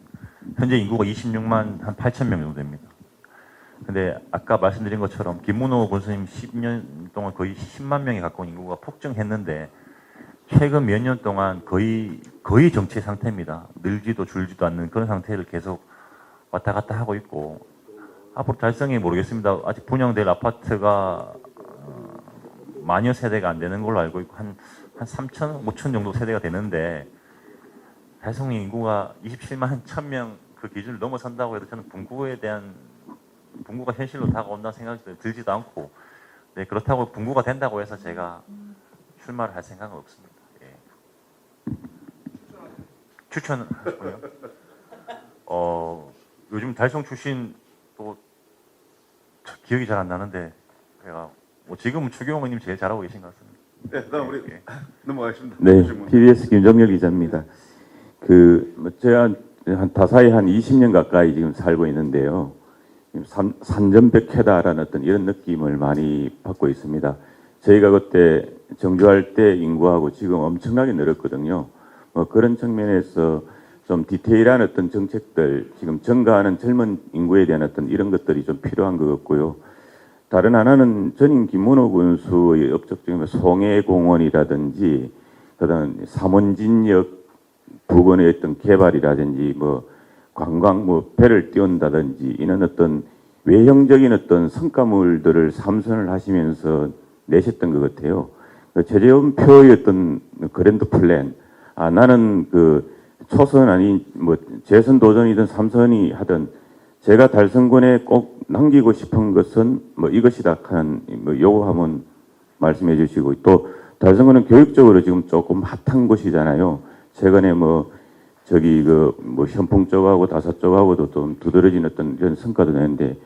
현재 인구가 26만 한 8천 명 정도 됩니다. 근데 아까 말씀드린 것처럼 김문호 군수님 10년 동안 거의 10만 명에 가까운 인구가 폭증했는데 최근 몇 년 동안 거의 정체 상태입니다. 늘지도 줄지도 않는 그런 상태를 계속 왔다 갔다 하고 있고 앞으로 달성이 모르겠습니다. 아직 분양될 아파트가 만여 세대가 안 되는 걸로 알고 있고 한 3천, 5천 정도 세대가 되는데 달성 인구가 27만 1000명 그 기준을 넘어선다고 해도 저는 분구가 현실로 다가온다는 생각이 들지도 않고 네, 그렇다고 분구가 된다고 해서 제가 출마를 할 생각은 없습니다. 예. 추천하시고요. 요즘 달성 출신 또 기억이 잘 안 나는데 제가 지금은 추경호 의원님 제일 잘하고 계신 것 같습니다. 네, 그다음 우리 넘어가겠습니다. 네, 질문. TBS 김정열 기자입니다. 제가 다사에 한 20년 가까이 지금 살고 있는데요. 산전백회다라는 어떤 이런 느낌을 많이 받고 있습니다. 저희가 그때 정주할 때 인구하고 지금 엄청나게 늘었거든요. 그런 측면에서 좀 디테일한 어떤 정책들, 지금 증가하는 젊은 인구에 대한 어떤 이런 것들이 좀 필요한 것 같고요. 다른 하나는 전임 김문호 군수의 업적 중에 송해공원이라든지 그다음 삼원진역 부근의 어떤 개발이라든지 관광 배를 띄운다든지 이런 어떤 외형적인 어떤 성과물들을 삼선을 하시면서 내셨던 것 같아요. 최재원표의 어떤 그랜드 플랜, 나는 초선 아닌 재선 도전이든 삼선이 하든 제가 달성군에 꼭 남기고 싶은 것은 이것이다 하는 요거 한번 말씀해 주시고, 또 달성군은 교육적으로 지금 조금 핫한 곳이잖아요. 최근에 현풍 쪽하고 다사 쪽하고도 좀 두드러진 어떤 이런 성과도 내는데,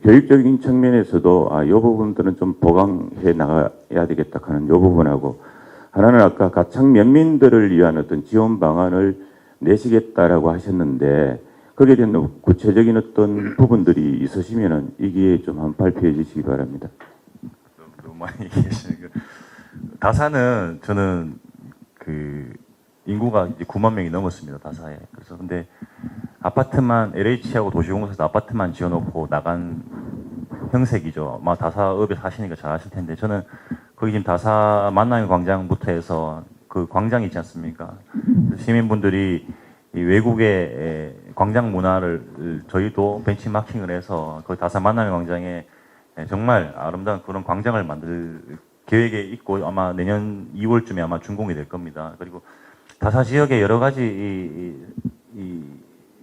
교육적인 측면에서도 이 부분들은 좀 보강해 나가야 되겠다 하는 이 부분하고, 하나는 아까 가창 면민들을 위한 어떤 지원 방안을 내시겠다라고 하셨는데, 거기에 대한 구체적인 어떤 부분들이 있으시면은 이게 좀 한번 발표해 주시기 바랍니다. 너무 많이 얘기하시는 다사는 저는 인구가 이제 9만 명이 넘었습니다, 다사에. 그래서 근데 아파트만 LH하고 도시공사에서 아파트만 지어놓고 나간 형색이죠. 다사읍에 사시니까 잘 아실 텐데, 저는 거기 지금 다사 만남의 광장부터 해서 그 광장이 있지 않습니까? 시민분들이 이 외국의 광장 문화를 저희도 벤치마킹을 해서 거기 다사 만남의 광장에 정말 아름다운 그런 광장을 만들 계획에 있고, 아마 내년 2월쯤에 아마 준공이 될 겁니다. 그리고 다사 지역에 여러 가지 이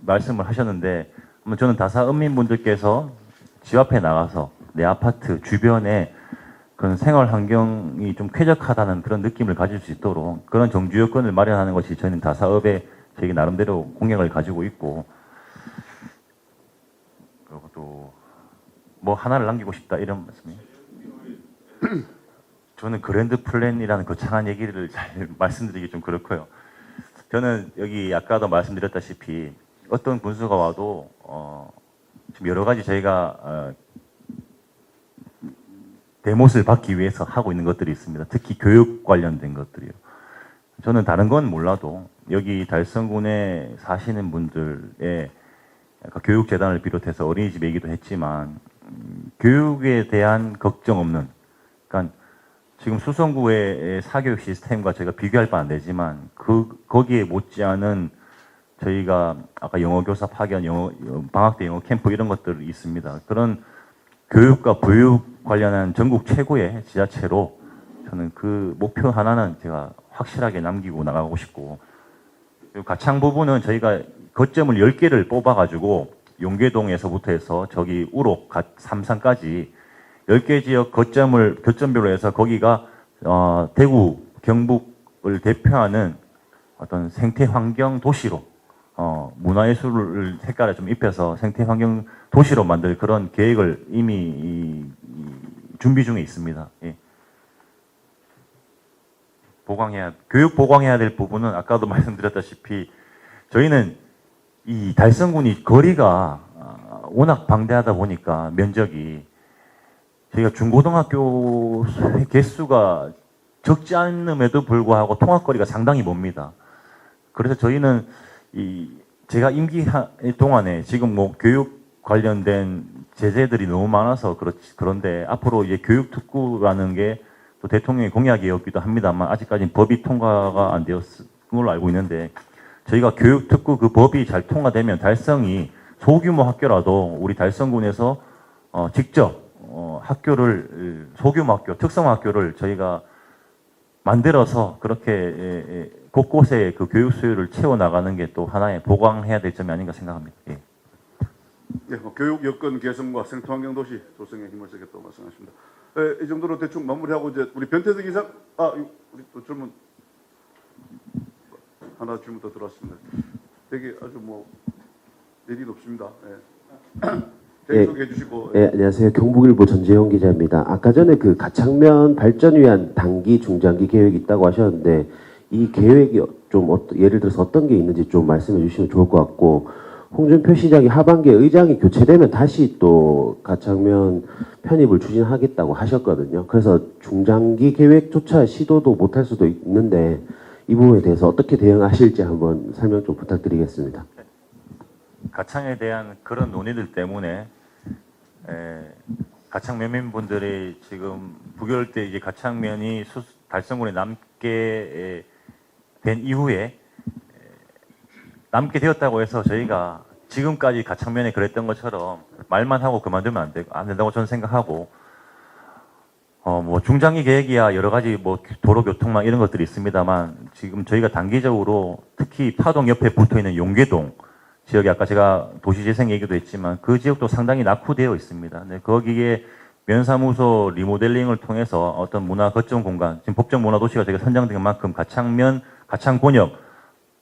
말씀을 하셨는데, 저는 다사 은민분들께서 집 앞에 나가서 내 아파트 주변에 그런 생활 환경이 좀 쾌적하다는 그런 느낌을 가질 수 있도록 그런 정주 여건을 마련하는 것이 저희는 다사읍의 저희 나름대로 공약을 가지고 있고, 그리고 또 하나를 남기고 싶다 이런 말씀이에요. 저는 그랜드 플랜이라는 거창한 얘기를 잘 말씀드리기 좀 그렇고요. 저는 여기 아까도 말씀드렸다시피 어떤 군수가 와도 지금 여러 가지 저희가 대못을 받기 위해서 하고 있는 것들이 있습니다. 특히 교육 관련된 것들이요. 저는 다른 건 몰라도 여기 달성군에 사시는 분들의 교육재단을 비롯해서 어린이집 얘기도 했지만 교육에 대한 걱정 없는, 그러니까 지금 수성구의 사교육 시스템과 제가 비교할 바 안 되지만 거기에 못지않은 저희가 아까 영어 교사 파견, 방학 때 영어 캠프 이런 것들이 있습니다. 그런 교육과 보육 관련한 전국 최고의 지자체로 저는 그 목표 하나는 제가 확실하게 남기고 나가고 싶고, 그리고 가창 부분은 저희가 거점을 10개를 뽑아가지고 용계동에서부터 해서 저기 우록, 삼산까지 10개 지역 거점별로 해서 거기가 대구, 경북을 대표하는 어떤 생태환경 도시로 문화예술을 색깔을 좀 입혀서 생태환경 도시로 만들 그런 계획을 이미 준비 중에 있습니다. 예. 교육 보강해야 될 부분은 아까도 말씀드렸다시피 저희는 이 달성군이 거리가 워낙 방대하다 보니까 면적이 저희가 중고등학교 개수가 적지 않음에도 불구하고 통학거리가 상당히 멉니다. 그래서 저희는 제가 임기 동안에 지금 교육 관련된 제재들이 너무 많아서 그런데 앞으로 이제 교육 특구라는 게 또 대통령의 공약이었기도 합니다만 아직까지는 법이 통과가 안 되었을 걸로 알고 있는데, 저희가 교육 특구 그 법이 잘 통과되면 달성이 소규모 학교라도 우리 달성군에서 직접 학교를 소규모 학교, 특성 학교를 저희가 만들어서 그렇게 곳곳에 그 교육 수요를 채워 나가는 게 또 하나의 보강해야 될 점이 아닌가 생각합니다. 예. 네, 교육 여건 개선과 생태환경 도시 조성에 힘을 쓰겠다고 말씀하십니다. 이 정도로 대충 마무리하고 이제 우리 변태석 이상, 우리 또 질문 하나 질문 더 들어왔습니다. 되게 아주 일이 높습니다. 예. 대응 소개해 주시고. 네, 안녕하세요. 경북일보 전재용 기자입니다. 아까 전에 그 가창면 발전을 위한 단기, 중장기 계획이 있다고 하셨는데 이 계획이 좀 예를 들어서 어떤 게 있는지 좀 말씀해 주시면 좋을 것 같고, 홍준표 시장이 하반기에 의장이 교체되면 다시 또 가창면 편입을 추진하겠다고 하셨거든요. 그래서 중장기 계획조차 시도도 못할 수도 있는데 이 부분에 대해서 어떻게 대응하실지 한번 설명 좀 부탁드리겠습니다. 가창에 대한 그런 논의들 때문에 가창면민분들이 지금 부결 때 이제 가창면이 달성군에 남게 된 이후에 남게 되었다고 해서 저희가 지금까지 가창면에 그랬던 것처럼 말만 하고 그만두면 안 된다고 저는 생각하고, 뭐 중장기 계획이야 여러 가지 뭐 도로교통망 이런 것들이 있습니다만 지금 저희가 단기적으로 특히 파동 옆에 붙어 있는 용계동 지역이 아까 제가 도시재생 얘기도 했지만 그 지역도 상당히 낙후되어 있습니다. 네, 거기에 면사무소 리모델링을 통해서 어떤 문화 거점 공간, 지금 법정 문화도시가 저희가 선정된 만큼 가창면, 가창권역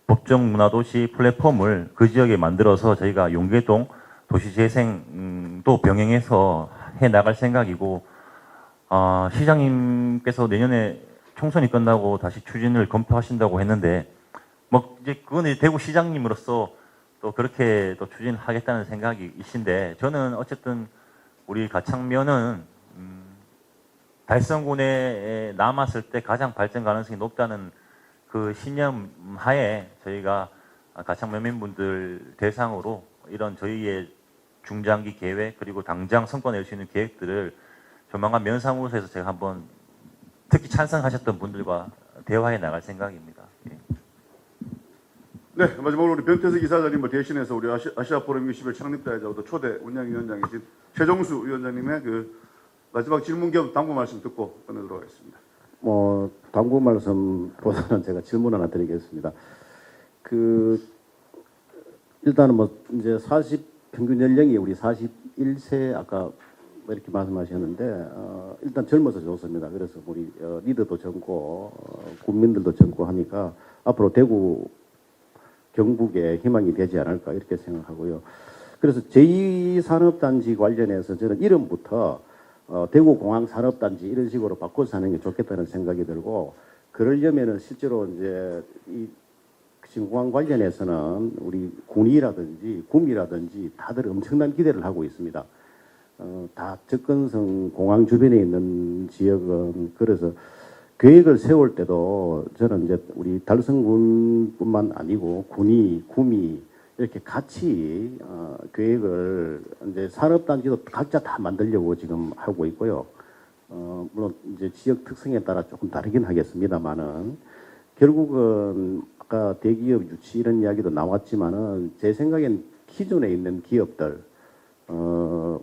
법정 문화도시 플랫폼을 그 지역에 만들어서 저희가 용계동 도시재생도 병행해서 해 나갈 생각이고, 시장님께서 내년에 총선이 끝나고 다시 추진을 검토하신다고 했는데, 뭐 이제 그건 이제 대구 시장님으로서 또 그렇게 또 추진하겠다는 생각이신데, 저는 어쨌든 우리 가창면은 달성군에 남았을 때 가장 발전 가능성이 높다는 그 신념 하에 저희가 가창면민분들 대상으로 이런 저희의 중장기 계획 그리고 당장 성과 낼 수 있는 계획들을 조만간 면사무소에서 제가 한번 특히 찬성하셨던 분들과 대화해 나갈 생각입니다. 예. 네, 마지막으로 우리 변태석 이사장님을 대신해서 우리 아시아 포럼 20일 창립자이자 초대 운영위원장이신 최종수 위원장님의 그 마지막 질문 겸 당부 말씀 듣고 끝내도록 하겠습니다. 당부 말씀보다는 제가 질문 하나 드리겠습니다. 일단은 이제 평균 연령이 우리 41세 아까 이렇게 말씀하셨는데, 일단 젊어서 좋습니다. 그래서 우리 리더도 젊고 국민들도 젊고 하니까 앞으로 대구 경북의 희망이 되지 않을까 이렇게 생각하고요. 그래서 제2산업단지 관련해서 저는 이름부터 대구공항산업단지 이런 식으로 바꿔서 하는 게 좋겠다는 생각이 들고, 그러려면은 실제로 이제 이 신공항 관련해서는 우리 군이라든지 구미라든지 다들 엄청난 기대를 하고 있습니다. 다 접근성 공항 주변에 있는 지역은 그래서 계획을 세울 때도 저는 이제 우리 달성군뿐만 아니고 군이 구미 이렇게 같이 계획을 이제 산업단지도 각자 다 만들려고 지금 하고 있고요. 물론 이제 지역 특성에 따라 조금 다르긴 하겠습니다만은 결국은 아까 대기업 유치 이런 이야기도 나왔지만은 제 생각엔 기존에 있는 기업들,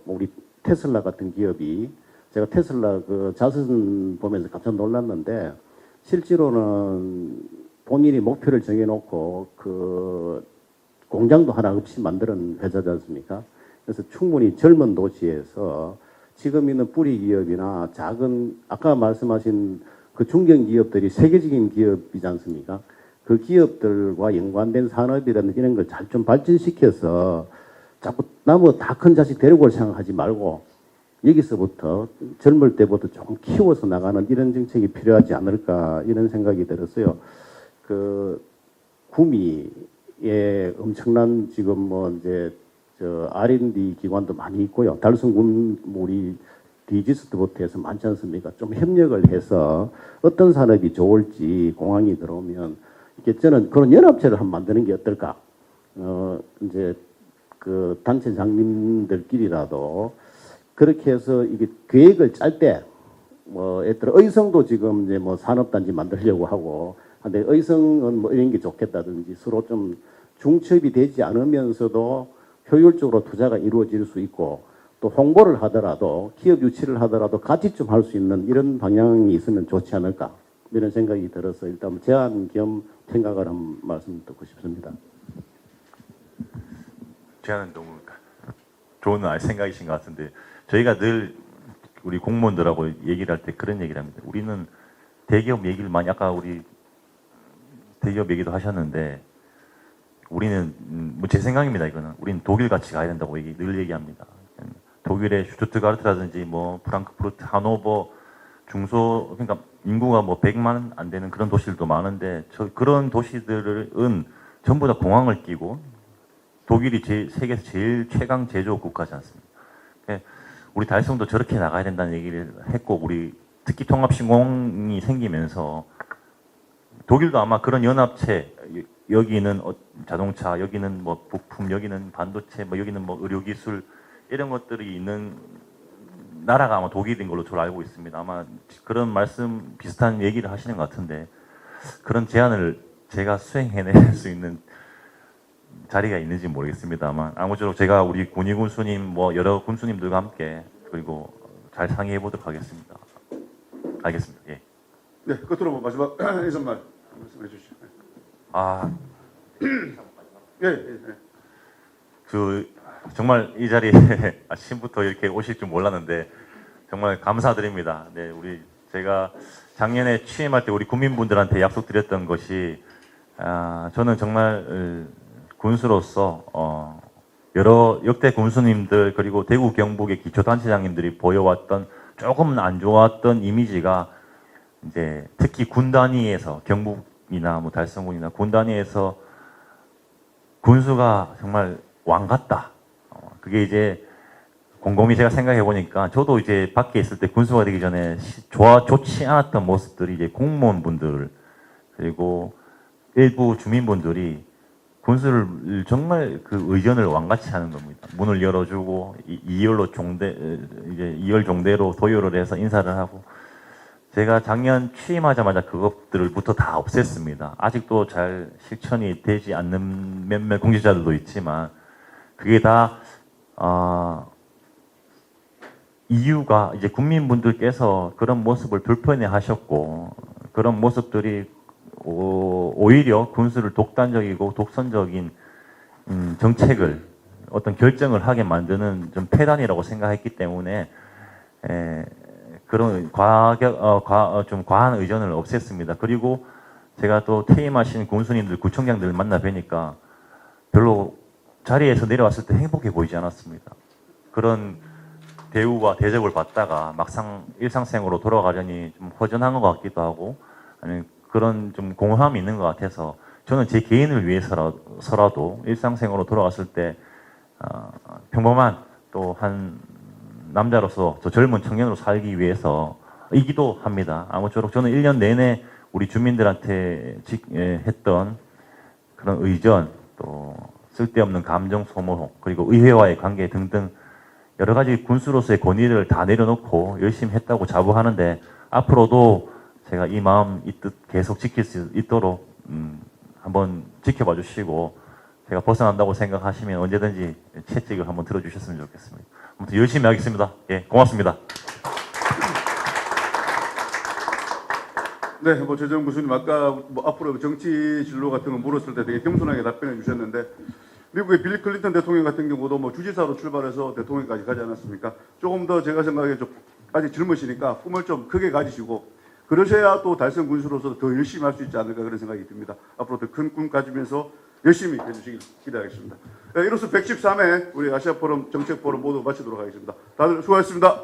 우리 테슬라 같은 기업이 제가 테슬라 그 자선 보면서 깜짝 놀랐는데 실제로는 본인이 목표를 정해놓고 그 공장도 하나 없이 만드는 회사지 않습니까? 그래서 충분히 젊은 도시에서 지금 있는 뿌리 기업이나 작은 아까 말씀하신 그 중견 기업들이 세계적인 기업이지 않습니까? 그 기업들과 연관된 산업이라든지 이런 걸 잘 좀 발전시켜서 자꾸 나무 다 큰 자식 데리고 올 생각하지 말고 여기서부터 젊을 때부터 좀 키워서 나가는 이런 정책이 필요하지 않을까 이런 생각이 들었어요. 그 구미에 엄청난 지금 뭐 이제 저 R&D 기관도 많이 있고요. 달성군 우리 디지스트부터해서 많지 않습니까? 좀 협력을 해서 어떤 산업이 좋을지 공항이 들어오면 이렇게 저는 그런 연합체를 한번 만드는 게 어떨까? 이제 그 단체장님들끼리라도 그렇게 해서 이게 계획을 짤 때 뭐 예를 들어 의성도 지금 이제 뭐 산업단지 만들려고 하고 근데 의성은 뭐 이런 게 좋겠다든지 서로 좀 중첩이 되지 않으면서도 효율적으로 투자가 이루어질 수 있고 또 홍보를 하더라도 기업 유치를 하더라도 같이 좀 할 수 있는 이런 방향이 있으면 좋지 않을까 이런 생각이 들어서 일단 제안 겸 생각을 한 말씀 듣고 싶습니다. 제안은 너무 좋은 생각이신 것 같은데 저희가 늘 우리 공무원들하고 얘기를 할 때 그런 얘기를 합니다. 우리는 대기업 얘기를 많이 아까 우리 대기업 얘기도 하셨는데 우리는 뭐 제 생각입니다. 이거는 우리는 독일 같이 가야 된다고 늘 얘기합니다. 독일의 슈투트가르트라든지 뭐 프랑크푸르트, 하노버 중소 그러니까 인구가 뭐 100만 안 되는 그런 도시들도 많은데 그런 도시들은 전부 다 공항을 끼고 독일이 세계에서 제일 최강 제조업 국가지 않습니까? 우리 달성도 저렇게 나가야 된다는 얘기를 했고 우리 특히 통합신공이 생기면서 독일도 아마 그런 연합체 여기는 자동차, 여기는 뭐 부품, 여기는 반도체, 뭐 여기는 뭐 의료기술 이런 것들이 있는 나라가 아마 독일인 걸로 저를 알고 있습니다. 아마 그런 말씀 비슷한 얘기를 하시는 것 같은데 그런 제안을 제가 수행해낼 수 있는 자리가 있는지 모르겠습니다만 아무쪼록 제가 우리 군위 군수님 뭐 여러 군수님들과 함께 그리고 잘 상의해 보도록 하겠습니다. 알겠습니다. 예. 네, 끝으로 뭐 마지막 인사말 말씀해 주시죠. 그 정말 이 자리에 아침부터 이렇게 오실 줄 몰랐는데 정말 감사드립니다. 네, 제가 작년에 취임할 때 우리 국민분들한테 약속드렸던 것이 저는 정말 군수로서 여러 역대 군수님들 그리고 대구 경북의 기초단체장님들이 보여왔던 조금 안 좋았던 이미지가 이제 특히 군 단위에서 경북이나 뭐 달성군이나 군 단위에서 군수가 정말 왕 같다. 그게 이제 곰곰이 제가 생각해 보니까 저도 이제 밖에 있을 때 군수가 되기 전에 좋지 않았던 모습들이 이제 공무원분들 그리고 일부 주민분들이 군수를 정말 그 의전을 왕같이 하는 겁니다. 문을 열어주고 이열로 이열 종대로 도요를 해서 인사를 하고 제가 작년 취임하자마자 그것들부터 다 없앴습니다. 아직도 잘 실천이 되지 않는 몇몇 공직자들도 있지만 그게 다 이유가 이제 국민분들께서 그런 모습을 불편해 하셨고 그런 모습들이 오히려 군수를 독단적이고 독선적인 정책을 어떤 결정을 하게 만드는 좀 폐단이라고 생각했기 때문에 그런 좀 과한 의전을 없앴습니다. 그리고 제가 또 퇴임하신 군수님들, 구청장들 만나 뵈니까 별로 자리에서 내려왔을 때 행복해 보이지 않았습니다. 그런 대우와 대접을 받다가 막상 일상생활로 돌아가려니 좀 허전한 것 같기도 하고 아니 그런 좀 공허함이 있는 것 같아서 저는 제 개인을 위해서라도 일상생활로 돌아갔을 때 평범한 또 한 남자로서 저 젊은 청년으로 살기 위해서이기도 합니다. 아무쪼록 저는 1년 내내 우리 주민들한테 했던 그런 의전 또 쓸데없는 감정 소모 그리고 의회와의 관계 등등 여러 가지 군수로서의 권위를 다 내려놓고 열심히 했다고 자부하는데 앞으로도 제가 이 마음 이 뜻 계속 지킬 수 있도록 한번 지켜봐 주시고 제가 벗어난다고 생각하시면 언제든지 채찍을 한번 들어주셨으면 좋겠습니다. 아무튼 열심히 하겠습니다. 예, 고맙습니다. 네, 뭐 최재형 교수님 아까 뭐 앞으로 정치 진로 같은 거 물었을 때 되게 겸손하게 답변해 주셨는데 미국의 빌 클린턴 대통령 같은 경우도 뭐 주지사로 출발해서 대통령까지 가지 않았습니까? 조금 더 제가 생각에 좀 아직 젊으시니까 꿈을 좀 크게 가지시고 그러셔야 또 달성 군수로서 더 열심히 할 수 있지 않을까 그런 생각이 듭니다. 앞으로 더 큰 꿈 가지면서 열심히 해주시길 기대하겠습니다. 네, 이로써 113회 우리 아시아 포럼 정책 포럼 모두 마치도록 하겠습니다. 다들 수고하셨습니다.